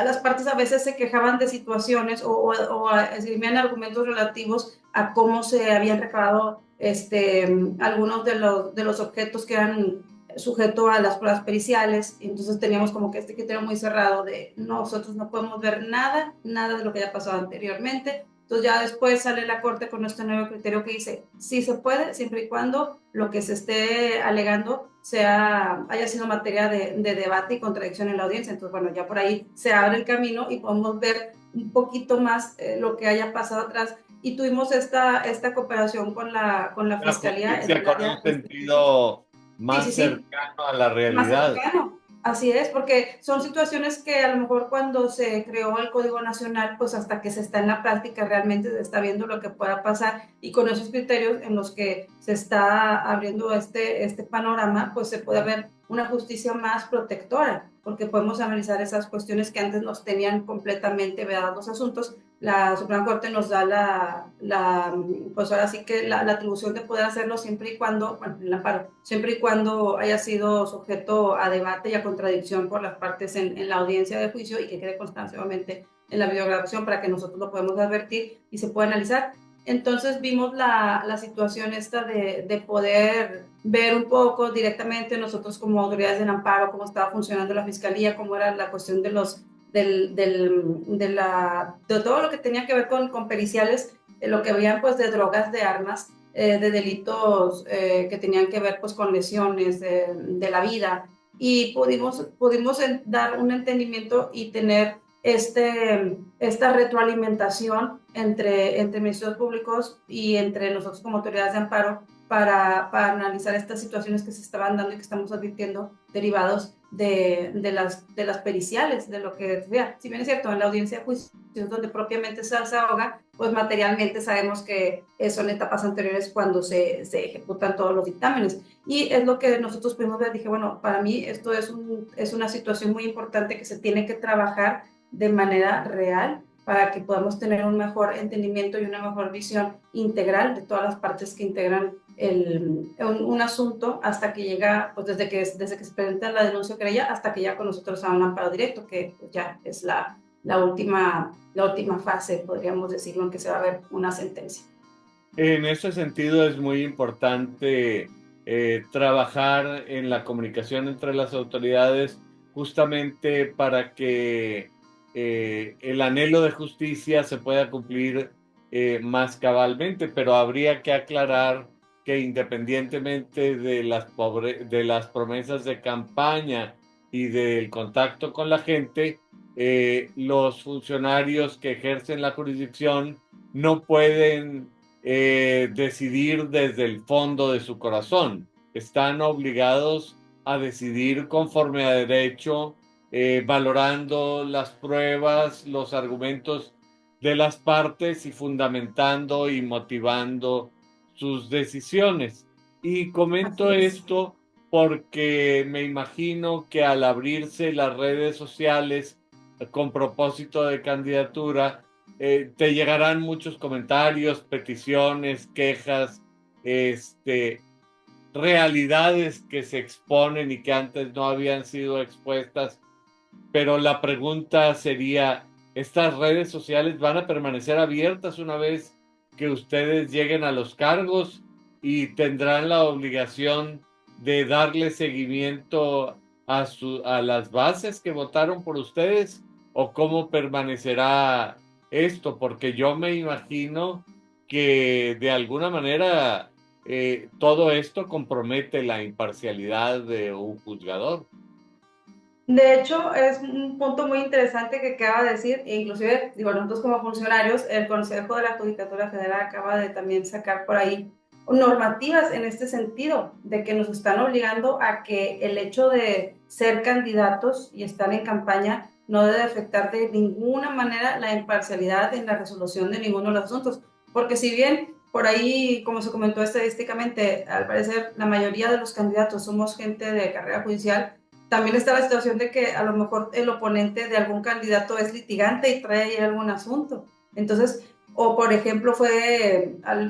las partes a veces se quejaban de situaciones o esgrimían argumentos relativos a cómo se habían recabado algunos de los objetos que eran sujetos a las pruebas periciales. Entonces teníamos como que este criterio muy cerrado de nosotros no podemos ver nada de lo que haya pasado anteriormente. Entonces ya después sale la corte con este nuevo criterio que dice, sí se puede, siempre y cuando lo que se esté alegando haya sido materia de debate y contradicción en la audiencia. Entonces, bueno, ya por ahí se abre el camino y podemos ver un poquito más lo que haya pasado atrás. Y tuvimos esta cooperación con la La Fiscalía en justicia el con área. un sentido Sí, más sí, sí, cercano a la más realidad. cercano. Así es, porque son situaciones que a lo mejor cuando se creó el Código Nacional, pues hasta que se está en la práctica realmente se está viendo lo que pueda pasar y con esos criterios en los que se está abriendo este panorama, pues se puede ver una justicia más protectora, porque podemos analizar esas cuestiones que antes nos tenían completamente vedados los asuntos. La Suprema Corte nos da pues ahora sí que la atribución de poder hacerlo siempre y cuando, bueno, el amparo, siempre y cuando haya sido sujeto a debate y a contradicción por las partes en la audiencia de juicio y que quede constancia obviamente en la videograbación para que nosotros lo podamos advertir y se pueda analizar. Entonces vimos la situación esta de poder ver un poco directamente nosotros como autoridades del amparo cómo estaba funcionando la fiscalía, cómo era la cuestión de los de todo lo que tenía que ver con periciales, lo que habían pues de drogas, de armas, de delitos que tenían que ver pues con lesiones de la vida, y pudimos dar un entendimiento y tener esta retroalimentación entre ministerios públicos y entre nosotros como autoridades de amparo para analizar estas situaciones que se estaban dando y que estamos advirtiendo derivados de las periciales, de lo que vea. Si bien es cierto, en la audiencia de juicio donde propiamente se ahoga, pues materialmente sabemos que son etapas anteriores cuando se ejecutan todos los dictámenes. Y es lo que nosotros pudimos ver. Dije, bueno, para mí esto es una situación muy importante que se tiene que trabajar de manera real para que podamos tener un mejor entendimiento y una mejor visión integral de todas las partes que integran un asunto hasta que llega, pues desde que se presenta la denuncia o querella hasta que ya con nosotros a un amparo directo, que pues ya es la última fase, podríamos decirlo, en que se va a ver una sentencia. En ese sentido es muy importante trabajar en la comunicación entre las autoridades justamente para que el anhelo de justicia se pueda cumplir más cabalmente, pero habría que aclarar que independientemente de las promesas de campaña y del contacto con la gente, los funcionarios que ejercen la jurisdicción no pueden decidir desde el fondo de su corazón. Están obligados a decidir conforme a derecho, valorando las pruebas, los argumentos de las partes y fundamentando y motivando sus decisiones. Y comento esto porque me imagino que al abrirse las redes sociales con propósito de candidatura, te llegarán muchos comentarios, peticiones, quejas, realidades que se exponen y que antes no habían sido expuestas. Pero la pregunta sería, ¿estas redes sociales van a permanecer abiertas una vez que ustedes lleguen a los cargos y tendrán la obligación de darle seguimiento a las bases que votaron por ustedes? ¿O cómo permanecerá esto? Porque yo me imagino que de alguna manera todo esto compromete la imparcialidad de un juzgador. De hecho, es un punto muy interesante que acaba de decir, e inclusive, digo, nosotros como funcionarios, el Consejo de la Judicatura Federal acaba de también sacar por ahí normativas en este sentido, de que nos están obligando a que el hecho de ser candidatos y estar en campaña no debe afectar de ninguna manera la imparcialidad en la resolución de ninguno de los asuntos, porque si bien por ahí, como se comentó estadísticamente, al parecer la mayoría de los candidatos somos gente de carrera judicial, también está la situación de que a lo mejor el oponente de algún candidato es litigante y trae ahí algún asunto. Entonces, o por ejemplo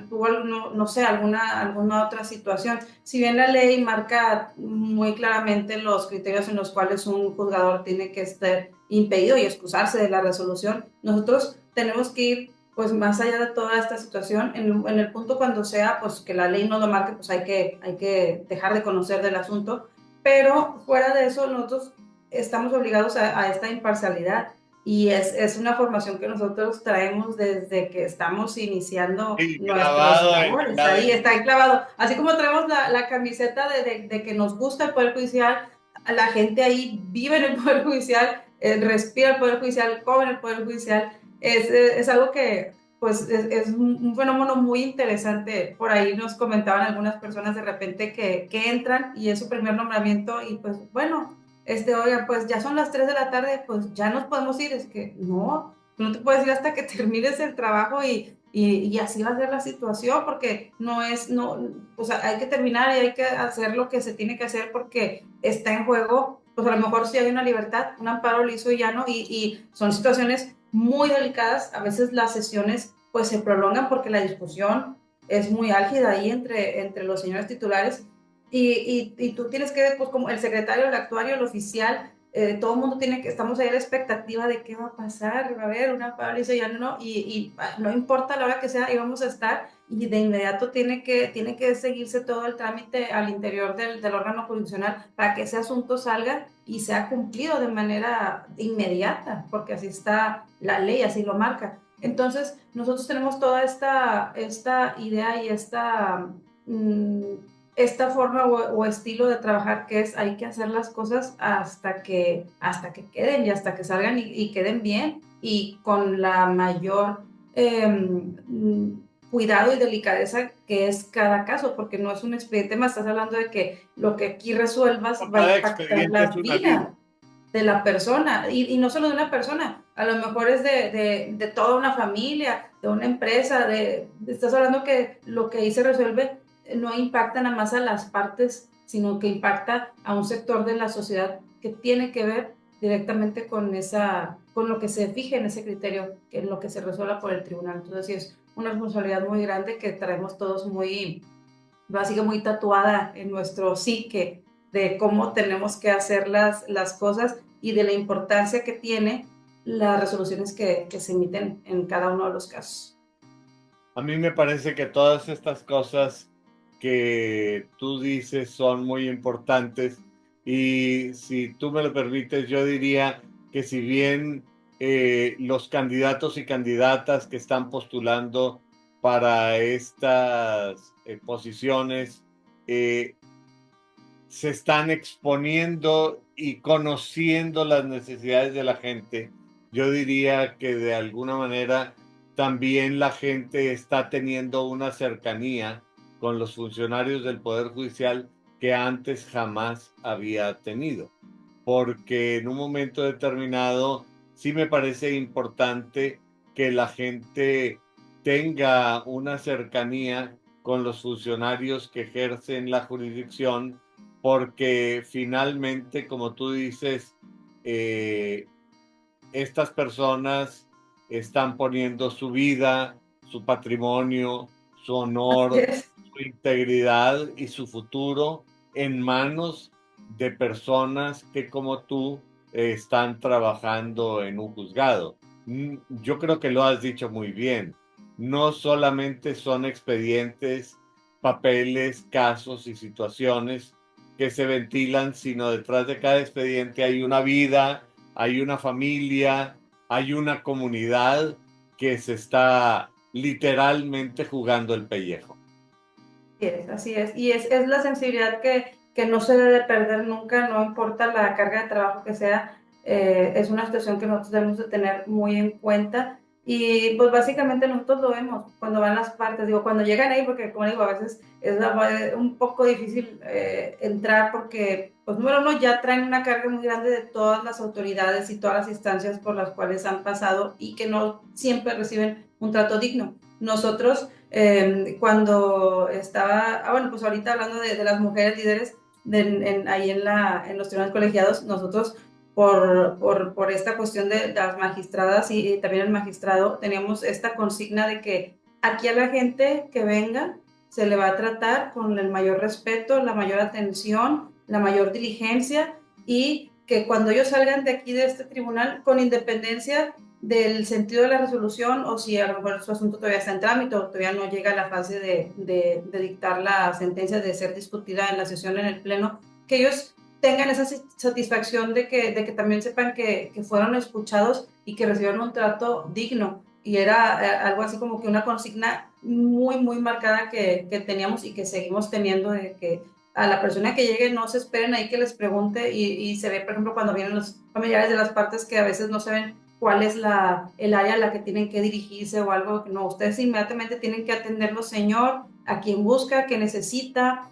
tuvo no sé, alguna otra situación. Si bien la ley marca muy claramente los criterios en los cuales un juzgador tiene que estar impedido y excusarse de la resolución, nosotros tenemos que ir pues más allá de toda esta situación, en el punto cuando sea pues que la ley no lo marque, pues hay que dejar de conocer del asunto, pero fuera de eso nosotros estamos obligados a esta imparcialidad y es una formación que nosotros traemos desde que estamos iniciando Y nuestras grabado en labores. la Ahí está enclavado. Así como traemos la camiseta de que nos gusta el Poder Judicial, la gente ahí vive en el Poder Judicial, respira el Poder Judicial, come en el Poder Judicial. Es algo que pues es un fenómeno muy interesante. Por ahí nos comentaban algunas personas de repente que entran y es su primer nombramiento y pues bueno, oiga, pues ya son las 3 de la tarde, pues ya nos podemos ir. Es que no te puedes ir hasta que termines el trabajo y así va a ser la situación porque o sea, hay que terminar y hay que hacer lo que se tiene que hacer porque está en juego, pues a lo mejor sí hay una libertad, un amparo liso y llano y son situaciones muy delicadas. A veces las sesiones pues se prolongan porque la discusión es muy álgida ahí entre los señores titulares y tú tienes que, pues como el secretario, el actuario, el oficial, todo el mundo estamos ahí a la expectativa de qué va a pasar, va a haber una paraliza ya y no importa la hora que sea, ahí vamos a estar y de inmediato tiene que seguirse todo el trámite al interior del órgano jurisdiccional para que ese asunto salga y sea cumplido de manera inmediata, porque así está la ley, así lo marca. Entonces, nosotros tenemos toda esta idea y esta forma o estilo de trabajar que es hay que hacer las cosas hasta que queden y hasta que salgan y queden bien y con la mayor cuidado y delicadeza que es cada caso, porque no es un expediente más, estás hablando de que lo que aquí resuelvas va a Cada impactar expediente la es una vida. vida de la persona, y no solo de una persona, a lo mejor es de toda una familia, de una empresa, estás hablando que lo que ahí se resuelve no impacta nada más a las partes, sino que impacta a un sector de la sociedad que tiene que ver directamente con lo que se fije en ese criterio, que es lo que se resuelva por el tribunal. Entonces sí es una responsabilidad muy grande que traemos todos muy, básica, muy tatuada en nuestro psique de cómo tenemos que hacer las cosas y de la importancia que tiene las resoluciones que se emiten en cada uno de los casos. A mí me parece que todas estas cosas que tú dices son muy importantes y si tú me lo permites, yo diría que si bien los candidatos y candidatas que están postulando para estas posiciones eh, se están exponiendo y conociendo las necesidades de la gente, yo diría que de alguna manera también la gente está teniendo una cercanía con los funcionarios del Poder Judicial que antes jamás había tenido. Porque en un momento determinado sí me parece importante que la gente tenga una cercanía con los funcionarios que ejercen la jurisdicción porque finalmente, como tú dices, eh, estas personas están poniendo su vida, su patrimonio, su Así honor, es. su integridad y su futuro en manos de personas que como tú están trabajando en un juzgado. Yo creo que lo has dicho muy bien. No solamente son expedientes, papeles, casos y situaciones que se ventilan, sino detrás de cada expediente hay una vida, hay una familia, hay una comunidad que se está literalmente jugando el pellejo. Así es. Y es la sensibilidad que no se debe perder nunca, no importa la carga de trabajo que sea, es una situación que nosotros debemos de tener muy en cuenta. Y pues básicamente nosotros lo vemos cuando van las partes, digo, cuando llegan ahí, porque como digo, a veces es un poco difícil entrar porque, pues número uno, ya traen una carga muy grande de todas las autoridades y todas las instancias por las cuales han pasado y que no siempre reciben un trato digno. Nosotros cuando estaba, bueno, pues ahorita hablando de las mujeres líderes ahí en los tribunales colegiados, nosotros por esta cuestión de las magistradas y también el magistrado, teníamos esta consigna de que aquí a la gente que venga se le va a tratar con el mayor respeto, la mayor atención, la mayor diligencia y que cuando ellos salgan de aquí de este tribunal, con independencia del sentido de la resolución o si a lo mejor su asunto todavía está en trámite o todavía no llega a la fase de dictar la sentencia, de ser discutida en la sesión en el pleno, que ellos tengan esa satisfacción de que también sepan que fueron escuchados y que recibieron un trato digno. Y era algo así como que una consigna muy, muy marcada que teníamos y que seguimos teniendo de que a la persona que llegue no se esperen ahí que les pregunte y se ve, por ejemplo, cuando vienen los familiares de las partes que a veces no saben cuál es el área a la que tienen que dirigirse o algo, no, ustedes inmediatamente tienen que atenderlo, señor, a quien busca, que necesita,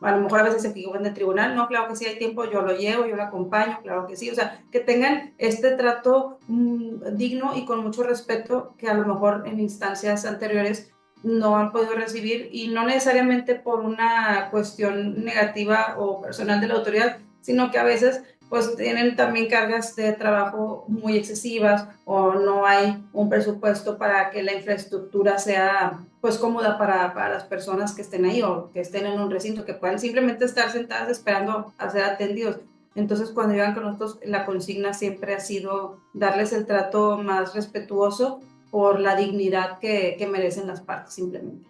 a lo mejor a veces se equivocan de tribunal, no, claro que sí hay tiempo, yo lo llevo, yo lo acompaño, claro que sí, o sea, que tengan este trato digno y con mucho respeto que a lo mejor en instancias anteriores no han podido recibir y no necesariamente por una cuestión negativa o personal de la autoridad, sino que a veces pues tienen también cargas de trabajo muy excesivas o no hay un presupuesto para que la infraestructura sea pues cómoda para las personas que estén ahí o que estén en un recinto, que puedan simplemente estar sentadas esperando a ser atendidos. Entonces cuando llegan con nosotros la consigna siempre ha sido darles el trato más respetuoso por la dignidad que merecen las partes simplemente.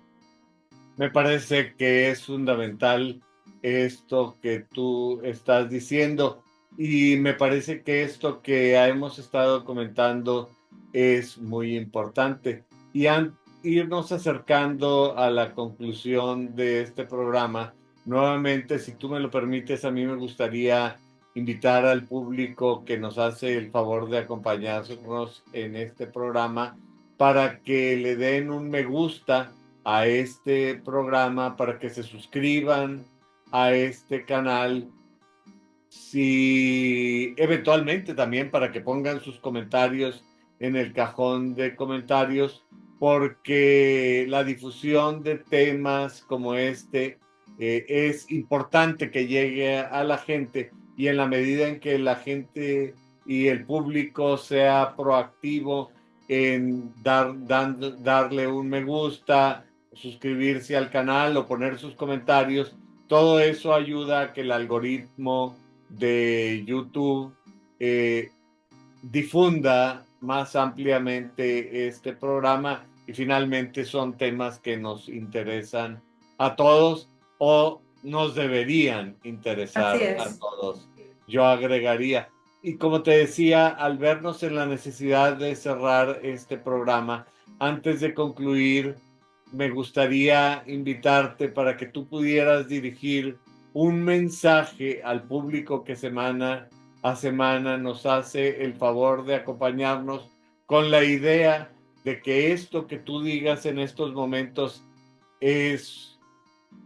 Me parece que es fundamental esto que tú estás diciendo y me parece que esto que hemos estado comentando es muy importante. irnos acercando a la conclusión de este programa, nuevamente, si tú me lo permites, a mí me gustaría invitar al público que nos hace el favor de acompañarnos en este programa para que le den un me gusta a este programa, para que se suscriban a este canal, si eventualmente también para que pongan sus comentarios en el cajón de comentarios, porque la difusión de temas como este es importante que llegue a la gente, y en la medida en que la gente y el público sea proactivo en darle un me gusta, suscribirse al canal o poner sus comentarios, todo eso ayuda a que el algoritmo de YouTube difunda más ampliamente este programa, y finalmente son temas que nos interesan a todos, o nos deberían Así interesar a es. todos. Yo agregaría, y como te decía, al vernos en la necesidad de cerrar este programa, antes de concluir, me gustaría invitarte para que tú pudieras dirigir un mensaje al público que semana a semana nos hace el favor de acompañarnos, con la idea de que esto que tú digas en estos momentos es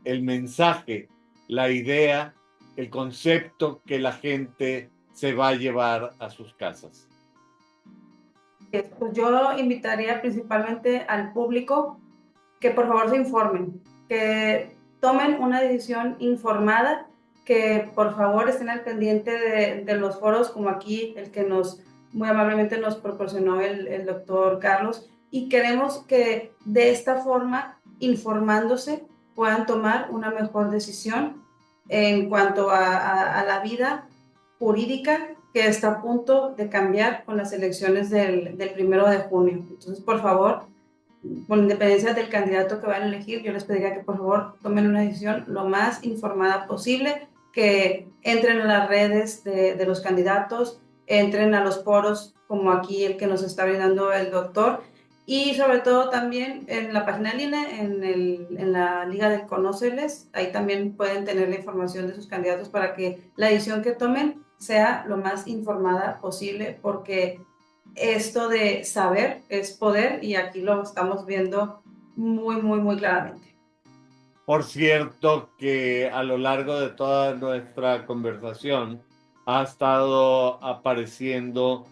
el mensaje, la idea, el concepto que la gente se va a llevar a sus casas. Pues yo invitaría principalmente al público que por favor se informen, que tomen una decisión informada, que por favor estén al pendiente de los foros como aquí, el que muy amablemente nos proporcionó el doctor Carlos, y queremos que de esta forma, informándose, puedan tomar una mejor decisión en cuanto a la vida jurídica que está a punto de cambiar con las elecciones del 1 de junio. Entonces, por favor, con independencia del candidato que van a elegir, yo les pediría que por favor tomen una decisión lo más informada posible, que entren a las redes de los candidatos, entren a los foros como aquí el que nos está brindando el doctor, y sobre todo también en la página del INE, en la Liga de Conóceles, ahí también pueden tener la información de sus candidatos para que la decisión que tomen sea lo más informada posible, porque esto de saber es poder, y aquí lo estamos viendo muy claramente. Por cierto, que a lo largo de toda nuestra conversación ha estado apareciendo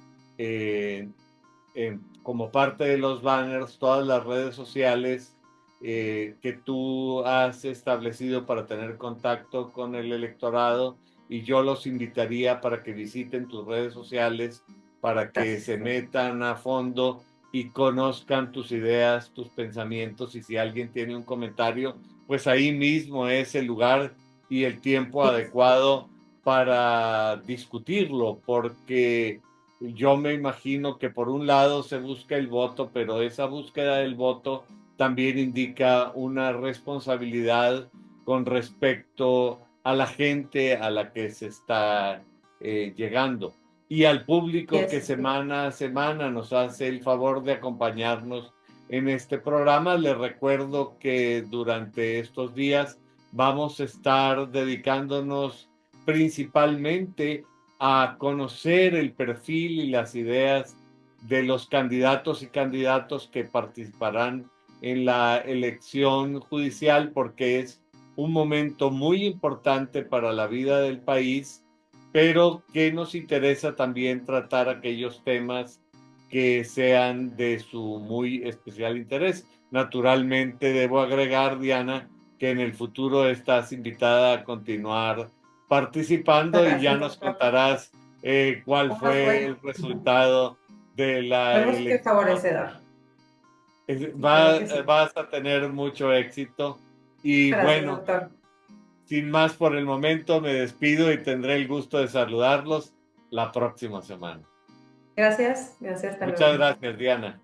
como parte de los banners todas las redes sociales que tú has establecido para tener contacto con el electorado, y yo los invitaría para que visiten tus redes sociales, para que Gracias. se metan a fondo y conozcan tus ideas, tus pensamientos, y si alguien tiene un comentario, pues ahí mismo es el lugar y el tiempo adecuado para discutirlo, porque yo me imagino que por un lado se busca el voto, pero esa búsqueda del voto también indica una responsabilidad con respecto a la gente a la que se está llegando, y al público que semana a semana nos hace el favor de acompañarnos en este programa. Les recuerdo que durante estos días vamos a estar dedicándonos principalmente a conocer el perfil y las ideas de los candidatos y candidatos que participarán en la elección judicial, porque es un momento muy importante para la vida del país, pero que nos interesa también tratar aquellos temas que sean de su muy especial interés. Naturalmente, debo agregar, Diana, que en el futuro estás invitada a continuar participando, y ya nos contarás cuál fue el resultado de la Esperemos que elección. favorecedor. Claro que sí. Vas a tener mucho éxito. Y Gracias, bueno, doctor. sin más por el momento, me despido y tendré el gusto de saludarlos la próxima semana. Gracias, hasta Muchas luego. gracias, Diana.